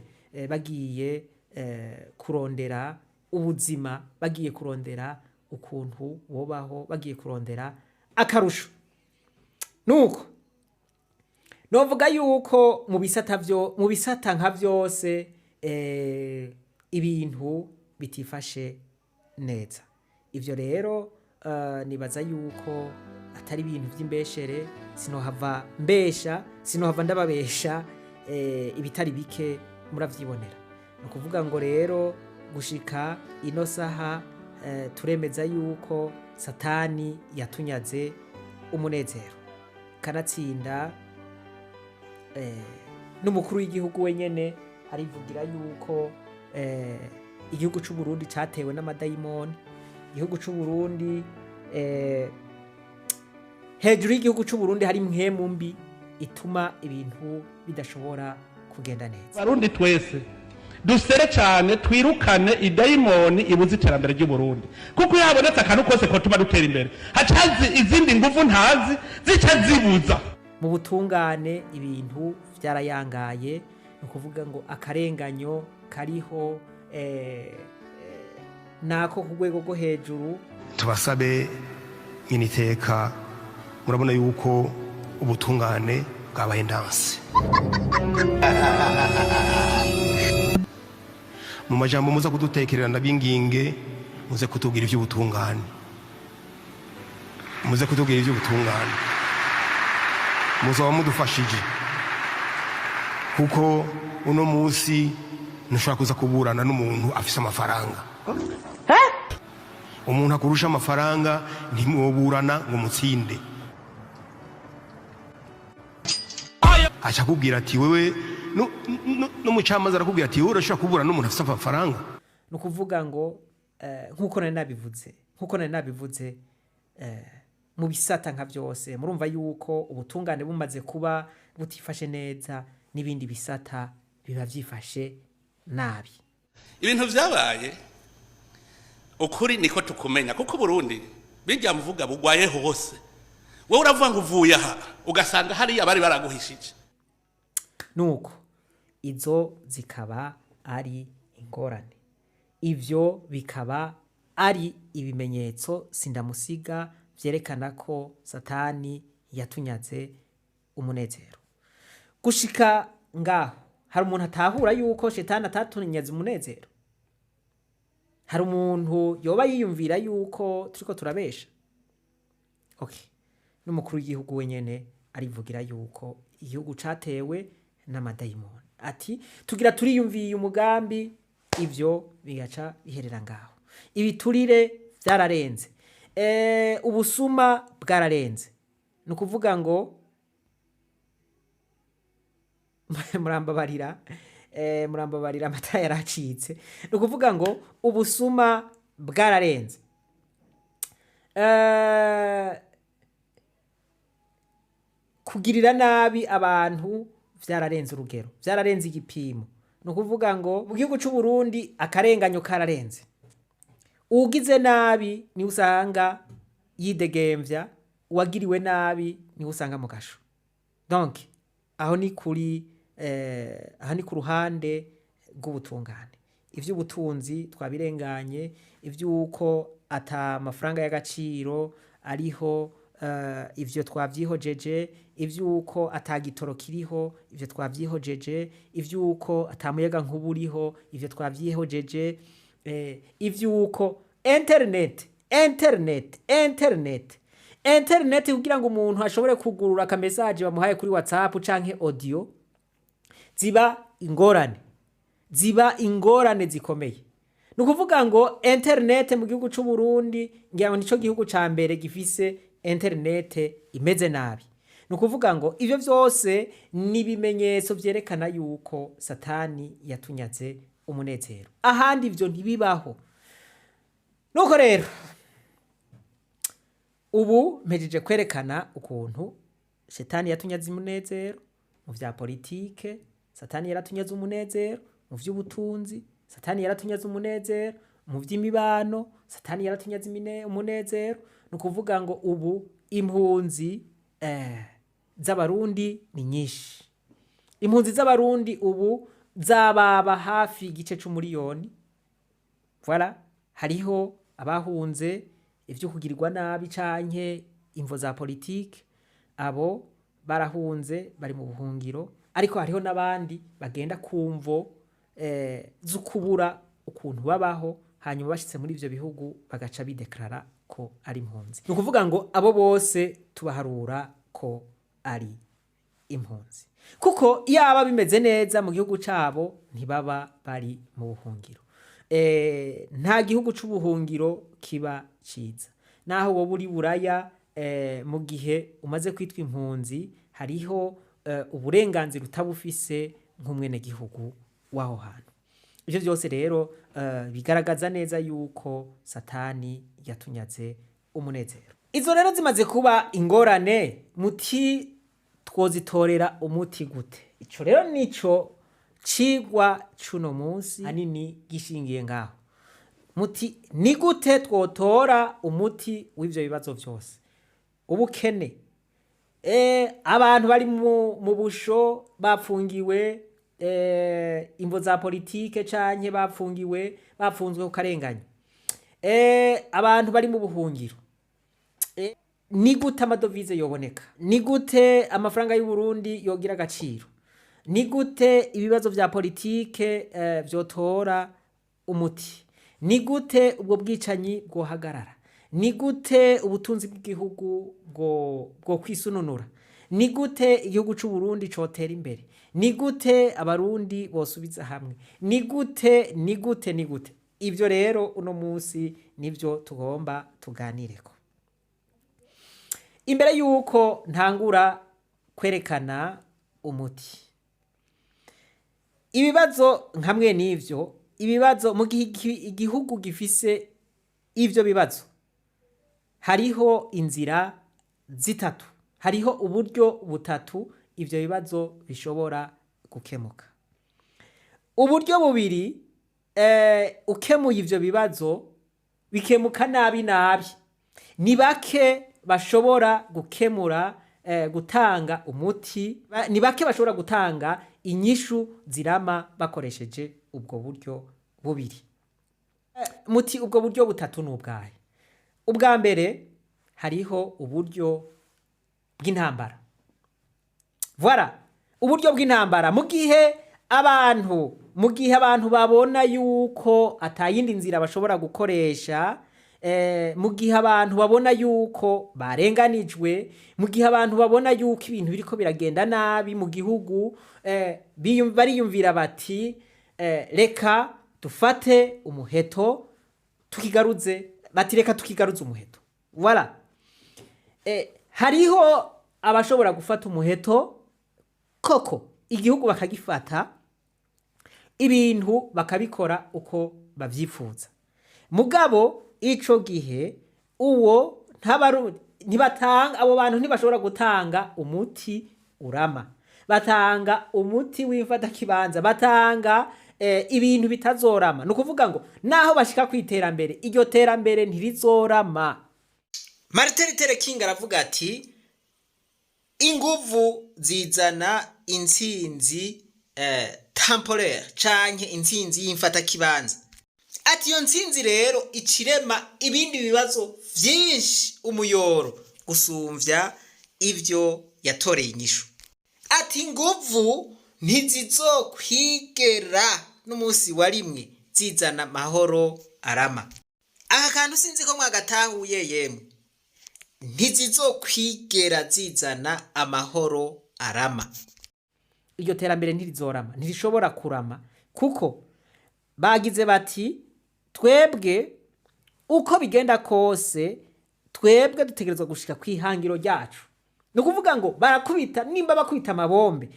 bagiye kurondera ubuzima, bagiye kurondera ukuntu bobaho, bagiye kurondera akarusho. Nuko novuga yuko mu bisata nka vyose ibintu bitifashe neza. Ivyo rero nibaza yuko atari ibintu vy'imbeshere, sinohava ndababesha, ibitari bike muravyibonera. No kuvuga ngo rero gushika ino saha turemeza yuko Satani yatunyaze umunezero, kanatsinda n'umukuru w'igihugu wenyene arivugira yuko igihugu c'u Burundi catewe n'amadayimoni. Igihugu c'u Burundi hejuru y'igihugu c'u Burundi hari impwemu mbi ituma ibintu bidashobora kugenda neza. Barundi twese dusere cyane twirukane idayimoni ibuze iterambere ry'u Burundi, kuko yabonetse akantu kose ko tuma dutera imbere hacazi izindi nguvu ntazi zica zibuza. Mu butungane ibintu vyarayangaye, no kuvuga ngo akarenganyo kariho nako ku rwego rwo hejuru. Tubasabe initeka, murabona yuko ubutungane bwabaye ndanse. Mu majambo muza kudutekerera ndabinginge, muze kutubwira ivy'ubutungane, muzoba mudufashije kuko uno munsi ntushobora kuza kuburana n'umuntu afise amafaranga. Umuntu akurusha amafaranga ntimwoburana ngo mutsinde. Acha kubwira ati wewe no mucamaza arakubwira ati wewe urashobora kuburana n'umuntu afise amafaranga. Nukuvuga ngo nkuko nari nabivuze mu bisata nka byose murumva yuko ubutungane bumaze kuba butifashe neza n'ibindi bisata biba byifashe nabi. Ibintu vyabaye ukuri niko tukumenya kuko Burundi bijya muvuga bugwaye hose. Wowe uravuga ngo uvuye aha ugasanga hari abari baraguhishije. Nuko izo zikaba ari ingorane. Ivyo bikaba ari ibimenyetso sindamusiga vyerekana ko Satani yatunyaze umunezero. Gushika ngaho hari umuntu atahura yuko Shetani atatunyaze umunezero. Hari umuntu yoba yiyumvira yuko turiko turabesha. Okay. N'umukuru w'igihugu wenyene arivugira yuko igihugu catewe n'amadayimoni. Ati tugira turiyumviye umugambi ivyo bigaca biherera ngaho. Ibiturire byararenze. Ubusuma bwararenze. Nukuvuga ngo murambabarira amata yaracitse. Nukuvuga ngo ubusuma bwararenze. Kugirira nabi abantu vyararenze urugero. Vyararenze igipimo. Nukuvuga ngo mu gihugu cy'u Burundi akarenganyo kararenze. Ugize nabi ni usanga yidegemvya, uwagiriwe nabi ni usanga mu gasho. Donc aho ni kuri ku ruhande rw'ubutungane. Ivy'ubutunzi twabirenganye, ivy'uko ata mafaranga y'agaciro ariho, ivyo twavyihojeje, ivy'uko atagitoro kiriho, ivyo twavyihojeje, ivy'uko atamuyaga nk'uburiho, ivyo twavyihojeje, ivy'uko internet kugira ngo umuntu ashobore kugurura aka message bamuhaye kuri WhatsApp canke audio ziba ingorane zikomeye. Nukuvuga ngo internet mu gihugu cy'u Burundi ngira ngo nico gihugu ca mbere gifise internet imeze nabi. Nukuvuga ngo ivyo vyose ni bimenyetso vyerekana yuko Satani yatunyaze umunezero. Ahandi ivyo ntibibaho. Nuko rero ubu mpejeje kwerekana ukuntu Shetani yatunyaze umunezero mu vya politike, Satani yaratunyaze umunezero mu vy'ubutunzi, Satani yaratunyaze umunezero mu vy'imibano, Satani yaratunyaze umunezero. Nukuvuga ngo ubu impunzi z'abarundi ni nyinshi. Impunzi z'abarundi ubu zababa hafi igice c'umuriyoni. Voilà, hariho abahunze ivyo kugirirwa nabi canke imvo za politike, abo barahunze bari mu buhungiro, ariko hariho nabandi bagenda kumvo zukubura ukuntu babaho, hanyuma bashitse muri ivyo bihugu bagaca bideklara ko ari impunzi. Nukuvuga ngo abo bose tubaharura ko ari impunzi. Kuko yaba bimeze neza mu gihugu cabo ntibaba bari mu buhungiro. Nta gihugu c'ubuhungiro kiba ciza. Naho wowe uri buraya mu gihe umaze kwitwa impunzi hariho uburenganzira utabufise nk'umwene gihugu waho hantu. Ivyo byose rero bigaragaza neza yuko Satani yatunyaze umunezero. Izo rero zimaze kuba ingorane, muti twozitorera umuti gute? Ico rero nico cigwa cuno munsi hanini gishingiye ngaho. Muti ni gute twotora umuti w'ivyo bibazo vyose? Ubukene, abantu bari mu busho bapfungiwe, imvo za politike canke bapfunzwe kukarenganya, abantu bari mu buhungiro, ni gute amadovize yoboneka? Ni gute amafaranga y'u Burundi yogira agaciro? Ni gute ibibazo vya politike vyotora umuti? Ni gute ubwo bwicanyi bwohagarara? Ni gute ubutunzi bw'igihugu bwo kwisununura? ni gute igihugu c'u Burundi cotera imbere, ni gute abarundi bosubiza hamwe, ni gute. Ivyo rero uno munsi nivyo tugomba tuganireko. Imbere yuko ntangura kwerekana umuti, ibibazo nkamwe n'ivyo, ibibazo mu gihe igihugu gifise ivyo bibazo, hariho inzira zitatu, hariho uburyo butatu ivyo bibazo bishobora gukemuka. Uburyo bubiri ukemuye ivyo bibazo bikemuka nabi, ni bake bashobora gukemura gutanga umuti, ni bake bashobora gutanga inyishu zirama bakoresheje ubwo buryo bubiri. Muti ubwo buryo butatu n'ubwahe? Ubwa mbere hariho uburyo bw'intambara. Voilà, uburyo bw'intambara mu gihe abantu babona yuko atayindi nzira bashobora gukoresha, mu gihe abantu babona yuko barenganijwe, mu gihe abantu babona yuko ibintu biriko biragenda nabi mu gihugu, bariyumvira bati reka dufate umuheto tukigaruze, reka tukigaruze umuheto. Voilà, hariho abashobora gufata umuheto koko igihugu bakagifata, ibintu bakabikora uko bavyifuza, mugabo ico gihe uwo ntibatanga, abo bantu ntibashobora gutanga umuti urama, batanga umuti w'imfata kibanza, batanga ibintu bitazorama. Ni ukuvuga ngo naho bashika kw'iterambere, iryo terambere ntirizorama. Martin Luther King aravuga ati inguvu zizana intsinzi temporaire canke intsinzi y'imfata kibanza. Ati iyo ntsinzi rero icirema ibindi bibazo vyinshi umuyoro gusumvya ivyo yatoreye inyishu. Ati inguvu ntizizokwigera n'umunsi wa rimwe zizana amahoro arama. Aka kantu sinzi ko mwagatahuye yemwe, ntizizokwigera zizana amahoro arama. Iryo terambere ntirizorama, ntirishobora kurama, kuko bagize bati twebwe uko bigenda kose, twebwe dutegerezwa gushika kwihangiro ryacu. Ni ukuvuga ngo barakubita, nimba bakubita amabombe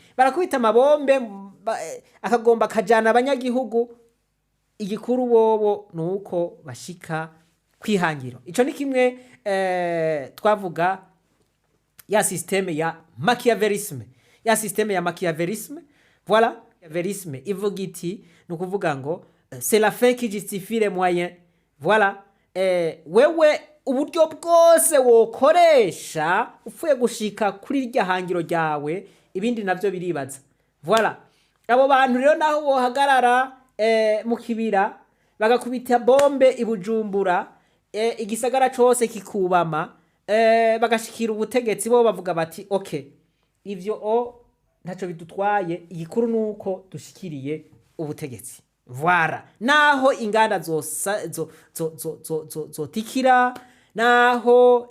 akagomba kajana abanyagihugu, igikuru bobo nuko bashika kwihangiro. Ico ni kimwe twavuga ya systeme ya Machiavellisme, voilà, Machiavellisme ivuga iti, ni ukuvuga ngo c'est la fin qui justifie les moyens. Voilà, wewe uburyo bwose wokoresha upfuye gushika kuri irya hangiro ryawe, ibindi navyo biribaza. Voilà, abo bantu rero naho bohagarara mu kibira bagakubita bombe i Bujumbura, igisagara cose kikubama, bagashikira ubutegetsi, bo bavuga bati okay, ivyo ntaco bidutwaye, igikuru nuko dushikiriye ubutegetsi. Voilà, naho inganda zotikira, naho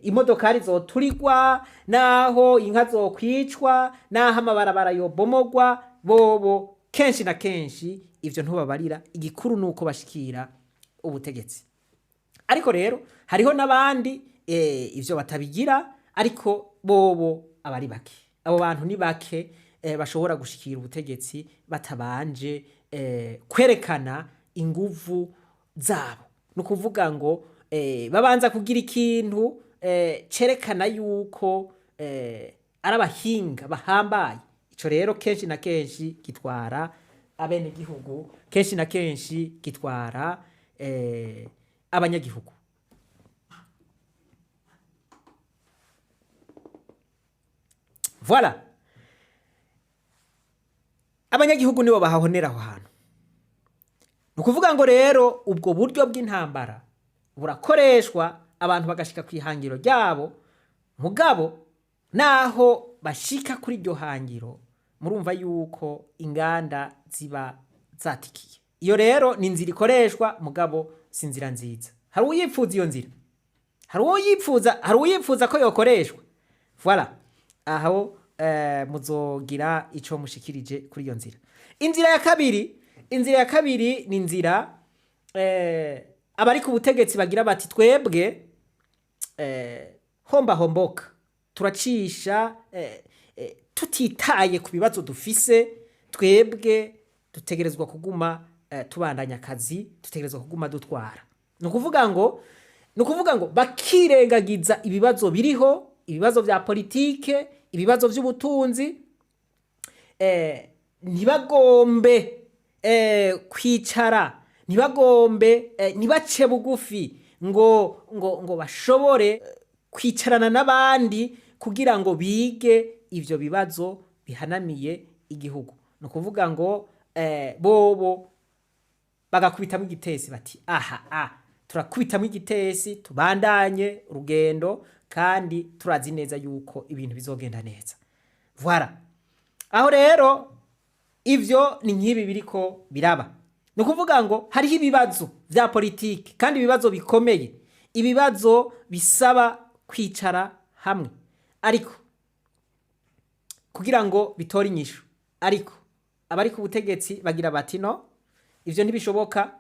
imodokari zoturigwa, naho inka zokwicwa, naho amabarabara yobomogwa, bobo kenshi na kenshi ivyo ntubabarira, igikuru nuko bashikira ubutegetsi. Ariko rero hariho n'abandi ivyo batabigira, ariko bobo abari bake. Abo bantu ni bake bashobora gushikira ubutegetsi batabanje kwerekana inguvu zabo. Ni ukuvuga ngo babanza kugira ikintu cerekana yuko ari abahinga bahambaye. Ico rero kenshi na kenshi gitwara abene gihugu, kenshi na kenshi gitwara abanyagihugu. Voilà, abanyagihugu nibo bahahonera aho hantu. Ni ukuvuga ngo rero ubwo buryo bw'intambara burakoreshwa, abantu bagashika kwihangiro ryabo, mugabo naho bashika kuri iryo hangiro, murumva yuko inganda ziba zatikiye. Iyo rero ni inzira ikoreshwa, mugabo si inzira nziza. Hari uyifuza iyo nzira, hari uyifuza ko yokoreshwa, voilà aho muzogira ico mushikirije kuri iyo nzira. Inzira ya kabiri ni inzira abari ku butegetsi bagira bati twebwe homboka turacisha tutitaye ku bibazo dufise, twebwe dutegerezwa kuguma tubandanya akazi, dutegerezwa kuguma dutwara. Ni ukuvuga ngo bakirengagiza ibibazo biriho, ibibazo vya politike, ibibazo vy'ubutunzi, ntibagombe kwicara, ntibagombe ntibace bugufi ngo bashobore kwicarana n'abandi kugira ngo bige ivyo bibazo bihanamiye igihugu. Ni ukuvuga ngo bobo bagakubitamwo igitesi bati turakubitamwo igitesi tubandanye urugendo kandi turazi neza yuko ibintu bizogenda neza. Voilà. Aho rero ivyo ni nk'ibi biriko biraba. Ni ukuvuga ngo hariho ibibazo vya politiki kandi ibibazo bikomeye, ibibazo bisaba kwicara hamwe ariko kugira ngo bitore inyishu, ariko abari ku butegetsi bagira bati no, ivyo ntibishoboka,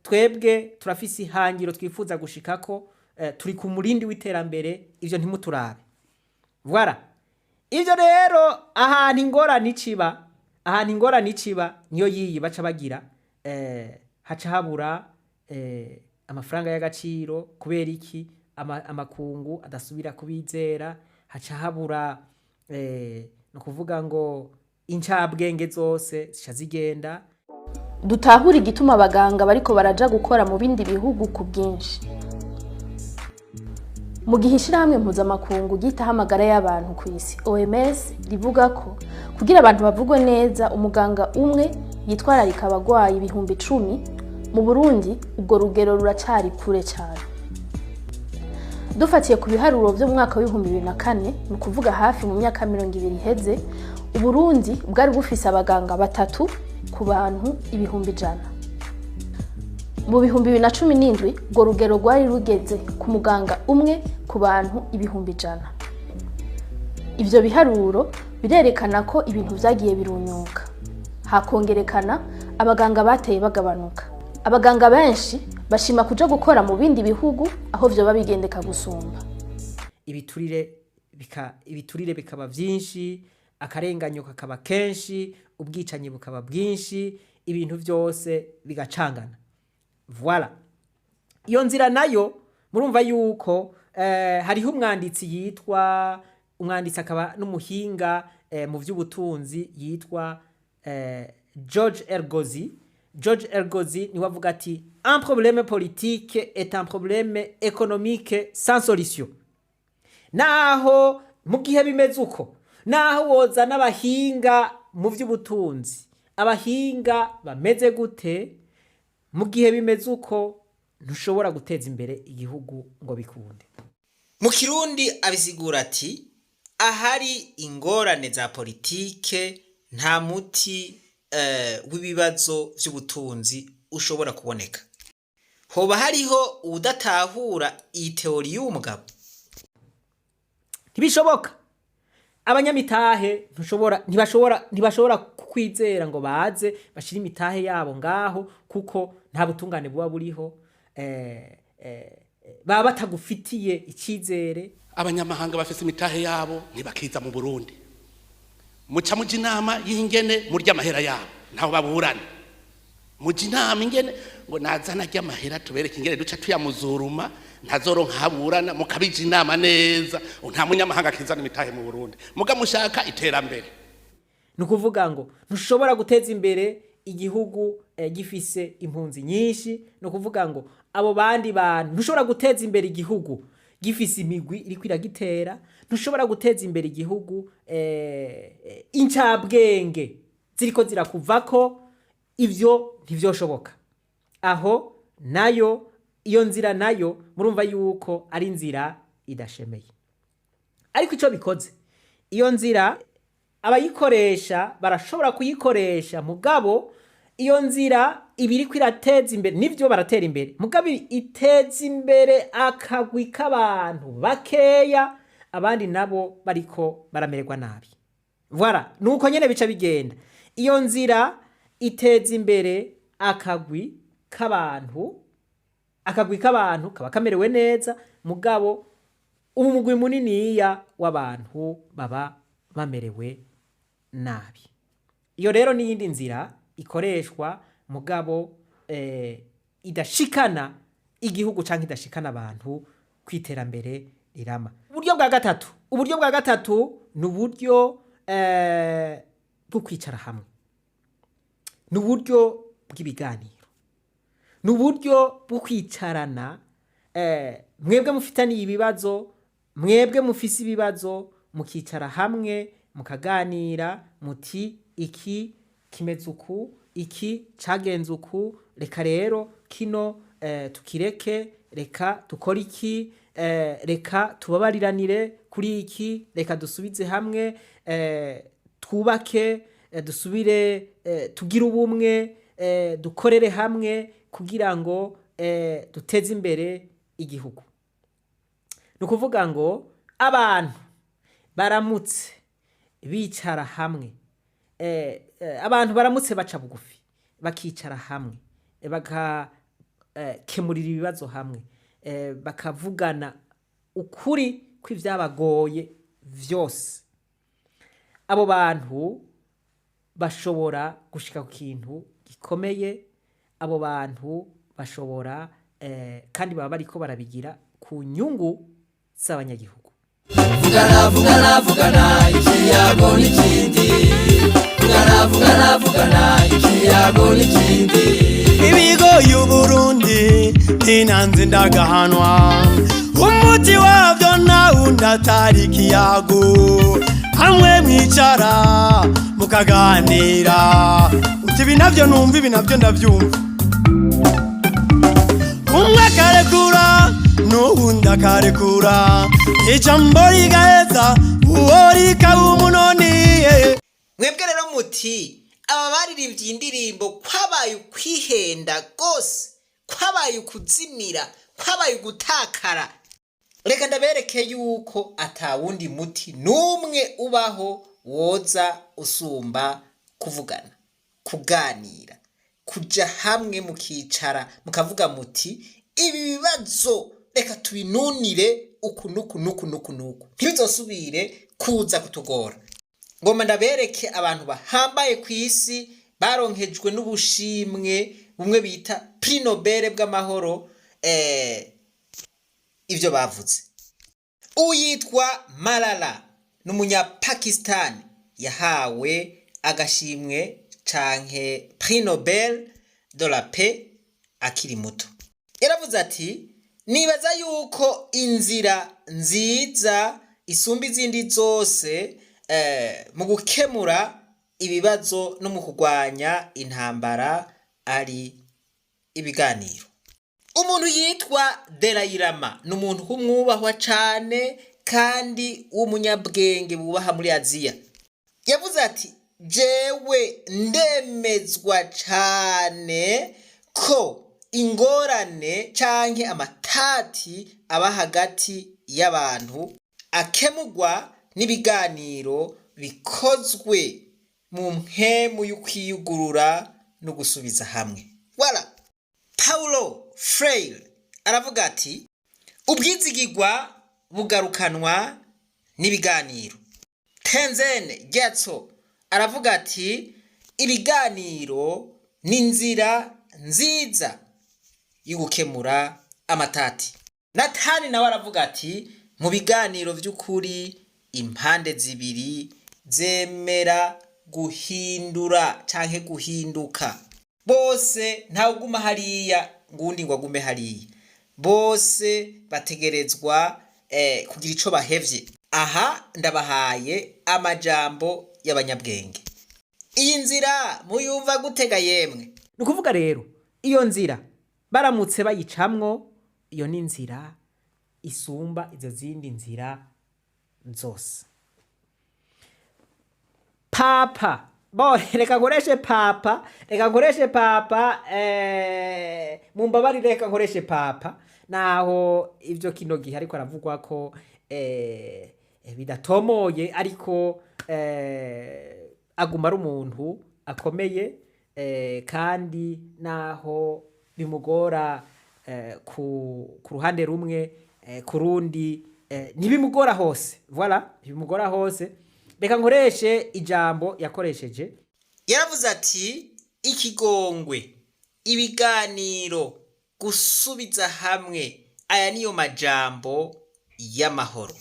twebwe turafise ihangiro twifuza gushikako, turi ku murindi w'iterambere, ivyo ntimuturabe. Voilà. Ivyo rero ahantu ingorane iciba niyo yiyi baca bagira haca habura amafaranga y'agaciro kubera iki amakungu adasubira kubizera, haca habura no kuvuga ngo incabwenge zose zica zigenda. Dutahura igituma abaganga bariko baraja gukora mu bindi bihugu ku bwinshi. Mu gihe ishirahamwe mpuzamakungu ryitaho amagara y'abantu ku isi OMS rivuga ko kugira abantu bavugwe neza umuganga umwe yitwararika abagwayi 10,000, mu Burundi ubwo rugero ruracari kure cyane. Dufatiye ku biharuro byo mu mwaka wa 2004, ni kuvuga hafi mu myaka 20 iheze, Uburundi bwari bufise abaganga 3 ku bantu 100,000. Mu 2017 ubwo rugero rwari rugeze ku muganga umwe ku bantu 100,000. Ivyo biharuro birerekana ko ibintu vyagiye birunyuka, hakongerekana abaganga bateye bagabanuka. Abaganga benshi bashima kuja gukora mu bindi bihugu aho vyo babigendeka gusumba. Ibiturire bikaba vyinshi, akarenganyo kakaba kenshi, ubwicanyi bukaba bwinshi, ibintu vyose bigacangana. Voilà. Iyo nzira nayo murumva yuko hariho umwanditsi akaba n'umuhinga mu vy'ubutunzi yitwa George Ergozi niwe avuga ati un problème politique est un problème économique sans solution. Naho mu gihe bimeze uko, naho woza n'abahinga mu vy'ubutunzi, abahinga bameze gute, mu gihe bimeze uko ntushobora guteza imbere igihugu ngo bikunde. Mu Kirundi abisigura ati ahari ingorane za politike nta muti w'ibibazo vy'ubutunzi ushobora kuboneka. Hoba hariho udatahura iyi teori y'umugabo? Ntibishoboka. Abanyamitahe ntibashobora kwizera ngo baze bashira imitahe yabo ngaho kuko nta butungane buba buriho, baba batagufitiye icizere. Abanyamahanga bafise imitahe yabo ntibakiza mu Burundi, muca muja inama y'ingene murya amahera yabo ntaho baburana, muja inama ingene ngo nazana ry'amahera tubereke ingene duca tuyamuzuruma ntazoronka haburana, mukabija inama neza, nta munyamahanga akizana imitahe mu Burundi, muga mushaka iterambere. Nukuvuga ngo ntushobora guteza imbere igihugu gifise impunzi nyinshi, no kuvuga ngo abo bandi bantu ntushobora guteza imbere igihugu gifise imigwi iri kwiragitera, ntushobora guteza imbere igihugu incabwenge ziriko zirakuvako, ivyo ntivyoshoboka. Aho nayo iyo nzira nayo murumva yuko ari inzira idashemeye. Ariko ico bikoze, iyo nzira abayikoresha barashobora kuyikoresha, mugabo iyo nzira ibiri kwirateza imbere, nivyo baratera imbere, mugabo iteza imbere akagwi k'abantu bakeya, abandi nabo bariko baramererwa nabi. Voilà, nuko nyene bica bigenda. Iyo nzira iteza imbere akagwi k'abantu kaba kamerewe neza, mugabo umugwi muniniya w'abantu baba bamerewe nabi. Iyo rero n'iyindi nzira ikoreshwa mugabo idashikana igihugu canke idashikana abantu kwiterambere rirama. Uburyo bwa gatatu ni uburyo bwo kwicara hamwe, ni uburyo bw'ibiganiro, ni uburyo bwo kwicarana, mwebwe mufitaniye ibibazo, mwebwe mufise ibibazo, mukicara hamwe mukaganira muti iki kimeze uku, iki cagenze uku, reka rero kino tukireke, reka tukora iki, reka tubabariranire kuri iki, reka dusubize hamwe, twubake, dusubire tugire ubumwe, dukorere hamwe kugira ngo duteze imbere igihugu. Ni ukuvuga ngo abantu baramutse bicara hamwe, abantu baramutse baca bugufi bakicara hamwe, bakakemurira ibibazo hamwe, bakavugana ukuri kw'ivyabagoye vyose, abo bantu bashobora gushika ku kintu gikomeye. Abo bantu bashobora kandi baba bariko barabigira ku nyungu z'abanyagihugu. Vugana ikiyago n'ikindi, vugana ikiyago n'ikindi. Ibigo y'Uburundi ntinanze ndagahanwa, umuti wavyo nawundi atari ikiyago. Hamwe mwicara mukaganira, uti ibi navyo numva, ibi navyo ndavyumva. Umwe akarekura n'uwundi akarekura, ijambo rigaheza uwo rikaba umunoni. Mwebwe rero muti aba baririmbye indirimbo kwabaye ukwihenda gose, kwabaye ukuzimira, kwabaye ugutakara. Reka ndabereke yuko atawundi muti numwe ubaho woza usumba kuvugana, kuganira, kuja hamwe mukicara mukavuga muti ibi bibazo reka tubinunire uku nuku ntibizosubire kuza kutugora. Ngoma ndabereke abantu bahambaye kw'isi baronkejwe n'ubushimwe bumwe bita Prix Nobel bw'amahoro, ivyo bavuze. Uyitwa Malala n'umunyapakistani yahawe agashimwe canke Prix Nobel de la Paix akiri muto. Yaravuze ati nibaza yuko inzira nziza isumba izindi zose mu gukemura ibibazo no mu kurwanya intambara ari ibiganiro. Umuntu yitwa Dalai Lama ni umuntu w'umwubahwa cane kandi w'umunyabwenge bubaha muri Aziya. Yavuze ati jewe ndemezwa cane ko ingorane canke amatati aba hagati y'abantu akemurwa n'ibiganiro bikozwe mu mpemu y'ukwiyugurura no gusubiza hamwe. Voilà. Paulo Freire aravuga ati ubwizigirwa bugarukanwa n'ibiganiro. Tenzin Gyatso aravuga ati ibiganiro ni inzira nziza yo gukemura amatati. Natani nawe aravuga ati mu biganiro vy'ukuri impande zibiri zemera guhindura canke guhinduka. Bose ntawuguma hariya ngundi ngo agume hariya, bose bategerezwa kugira ico bahevye. Aha ndabahaye amajambo y'abanyabwenge. Iyi nzira muyumva gutega yemwe? Ni ukuvuga rero iyo nzira baramutse bayicamwo, iyo ni inzira isumba izo zindi nzira zose. Papa reka nkoreshe papa mumbabarire, reka nkoreshe papa naho ivyo kino gihe ariko aravugwa ko bidatomoye ariko aguma ari umuntu akomeye kandi naho bimugora ku ruhande rumwe ku rundi ntibimugora hose voilà ntibimugora hose. Reka nkoreshe ijambo yakoresheje, yaravuze ati ikigongwe, ibiganiro, gusubiza hamwe, aya niyo majambo y'amahoro.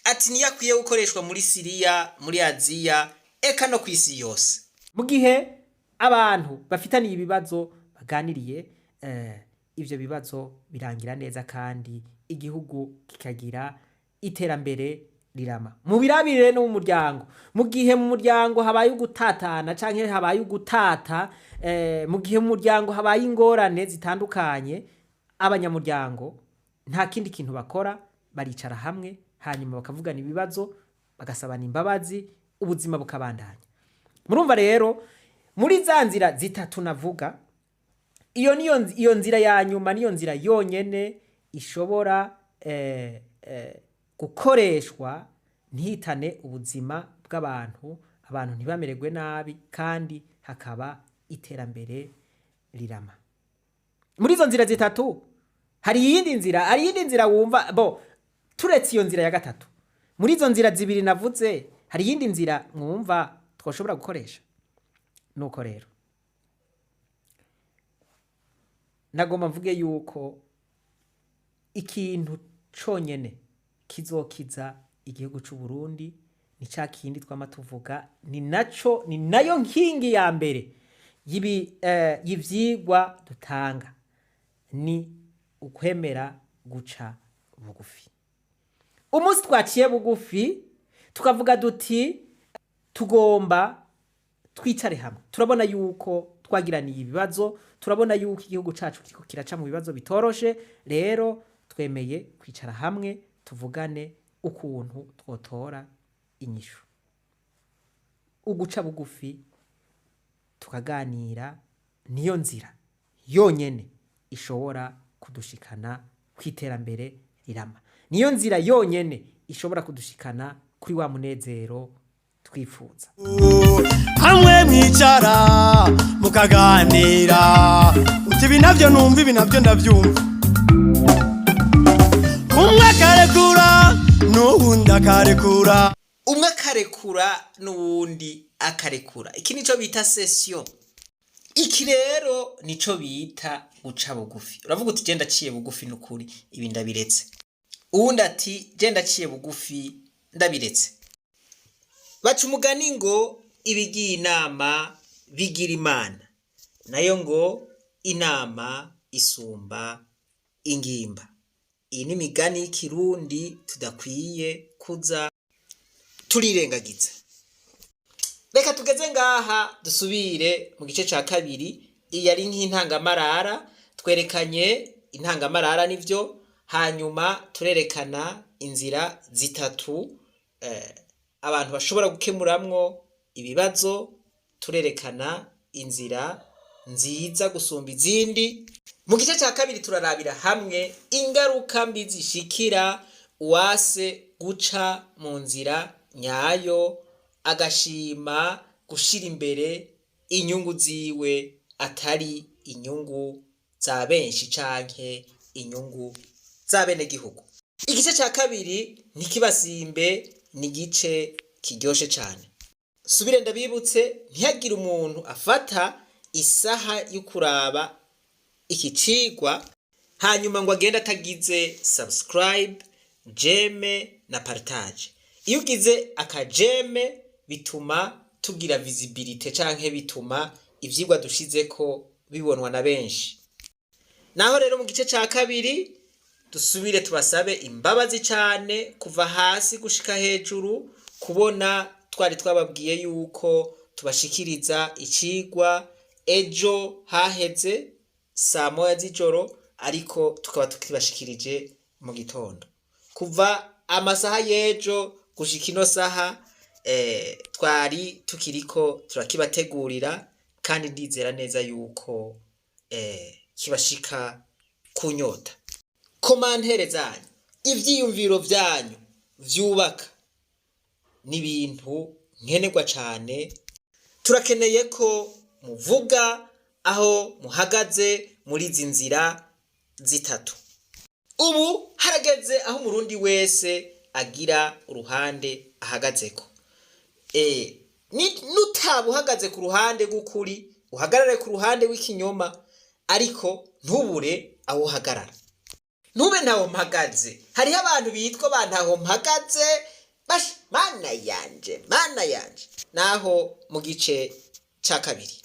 Ati niyo akwiye gukoreshwa muri Siriya, muri Aziya, eka no ku isi yose. mu gihe abantu bafitaniye ibibazo baganiriye ivyo bibazo birangira neza kandi igihugu kikagira iterambere rirama. Mu birabire no mu muryango, mu gihe mu muryango habaye ugutatana canke habaye ugutata, mu gihe mu muryango habaye ingorane zitandukanye, abanyamuryango nta kindi kintu bakora, baricara hamwe hanyuma bakavugana ibibazo, bagasabana imbabazi, ubuzima bukabandanya. Murumva rero muri za nzira zitatu navuga, iyo nzira ya nyuma niyo nzira yonyene ishobora gukoreshwa ntihitane ubuzima bw'abantu, abantu ntibamererwe nabi kandi hakaba iterambere rirama. Muri izo nzira zitatu hari iyindi nzira wumva turetse iyo nzira ya gatatu. Muri izo nzira zibiri navuze hari iyindi nzira mwumva twoshobora gukoresha. Nuko rero nagomba mvuge yuko ikintu conyene kizokiza igihugu c'u Burundi ni ca kindi twama tuvuga, ni nayo nkingi ya mbere y'ivyigwa dutanga, ni ukwemera guca bugufi. Umunsi twaciye bugufi tukavuga duti tugomba twicare hamwe, turabona yuko twagiraniye ibibazo, turabona yuko igihugu cacu kiriko kiraca mu bibazo bitoroshe, rero twemeye kwicara hamwe tuvugane ukuntu twotora inyishu. Uguca bugufi tukaganira niyo nzira yonyene ishobora kudushikana kwiterambere rirama, niyo nzira yonyene ishobora kudushikana kuri wa munezero twifuza. Hamwe mwicara mukaganira, uti ibi navyo numva, ibi navyo ndavyumva. Umwe akarekura n'uwundi akarekura, umwe akarekura n'uwundi akarekura. Iki nico bita session. Iki rero nico bita guca bugufi. Uravuga uti genda ciye bugufi n'ukuri ibi ndabiretse. Uwundi ati genda ciye bugufi ndabiretse. Baca umugani ngo ibigiye inama bigira imana, nayo ngo inama isumba ingimba. Iyi ni imigani y'ikirundi tudakwiye kuza turirengagiza. Reka tugeze ngaha dusubire mu gice ca kabiri. Iyi ari nk'intangamarara, twerekanye intangamarara nivyo, hanyuma turerekana inzira zitatu abantu bashobora gukemuramwo ibibazo, turerekana inzira nziza gusumba izindi. Mu gice ca kabiri turarabira hamwe ingaruka mbi zishikira uwase guca mu nzira nyayo, agashima gushira imbere inyungu ziwe atari inyungu za benshi canke inyungu za bene gihugu. Igice ca kabiri ntikibasimbe, ni igice kiryoshe cane. Subire ndabibutse, ntihagire umuntu afata isaha y'ukuraba iki cigwa hanyuma ngo agenda atagize subscribe, jeme na partage. Iyo ugize akajeme bituma tugira visibility canke bituma ivyigwa dushizeko bibonwa na benshi. Naho rero mu gice ca kabiri dusubire tubasabe imbabazi cane kuva hasi gushika hejuru, kubona twari twababwiye yuko tubashikiriza icigwa ejo haheze saa moya z'ijoro, ariko tukaba tukibashikirije mu gitondo. Kuva amasaha y'ejo gushika ino saha twari tukiriko turakibategurira, kandi ndizera neza yuko kibashika kunyota. Komantere zanyu, ivyiyumviro vyanyu vyubaka n'ibintu nkenerwa cyane. Turakeneye ko muvuga aho muhagaze muri izi nzira zitatu. Ubu harageze aho umurundi wese agira uruhande ahagazeko. Nutaba uhagaze ku ruhande rw'ukuri, uhagarare ku ruhande w'ikinyoma, ariko ntubure aho uhagarara. Ntube ntaho mpagaze. Hariho abantu bitwa bantaho mpagaze, mana yanje, naho mu gice cya kabiri.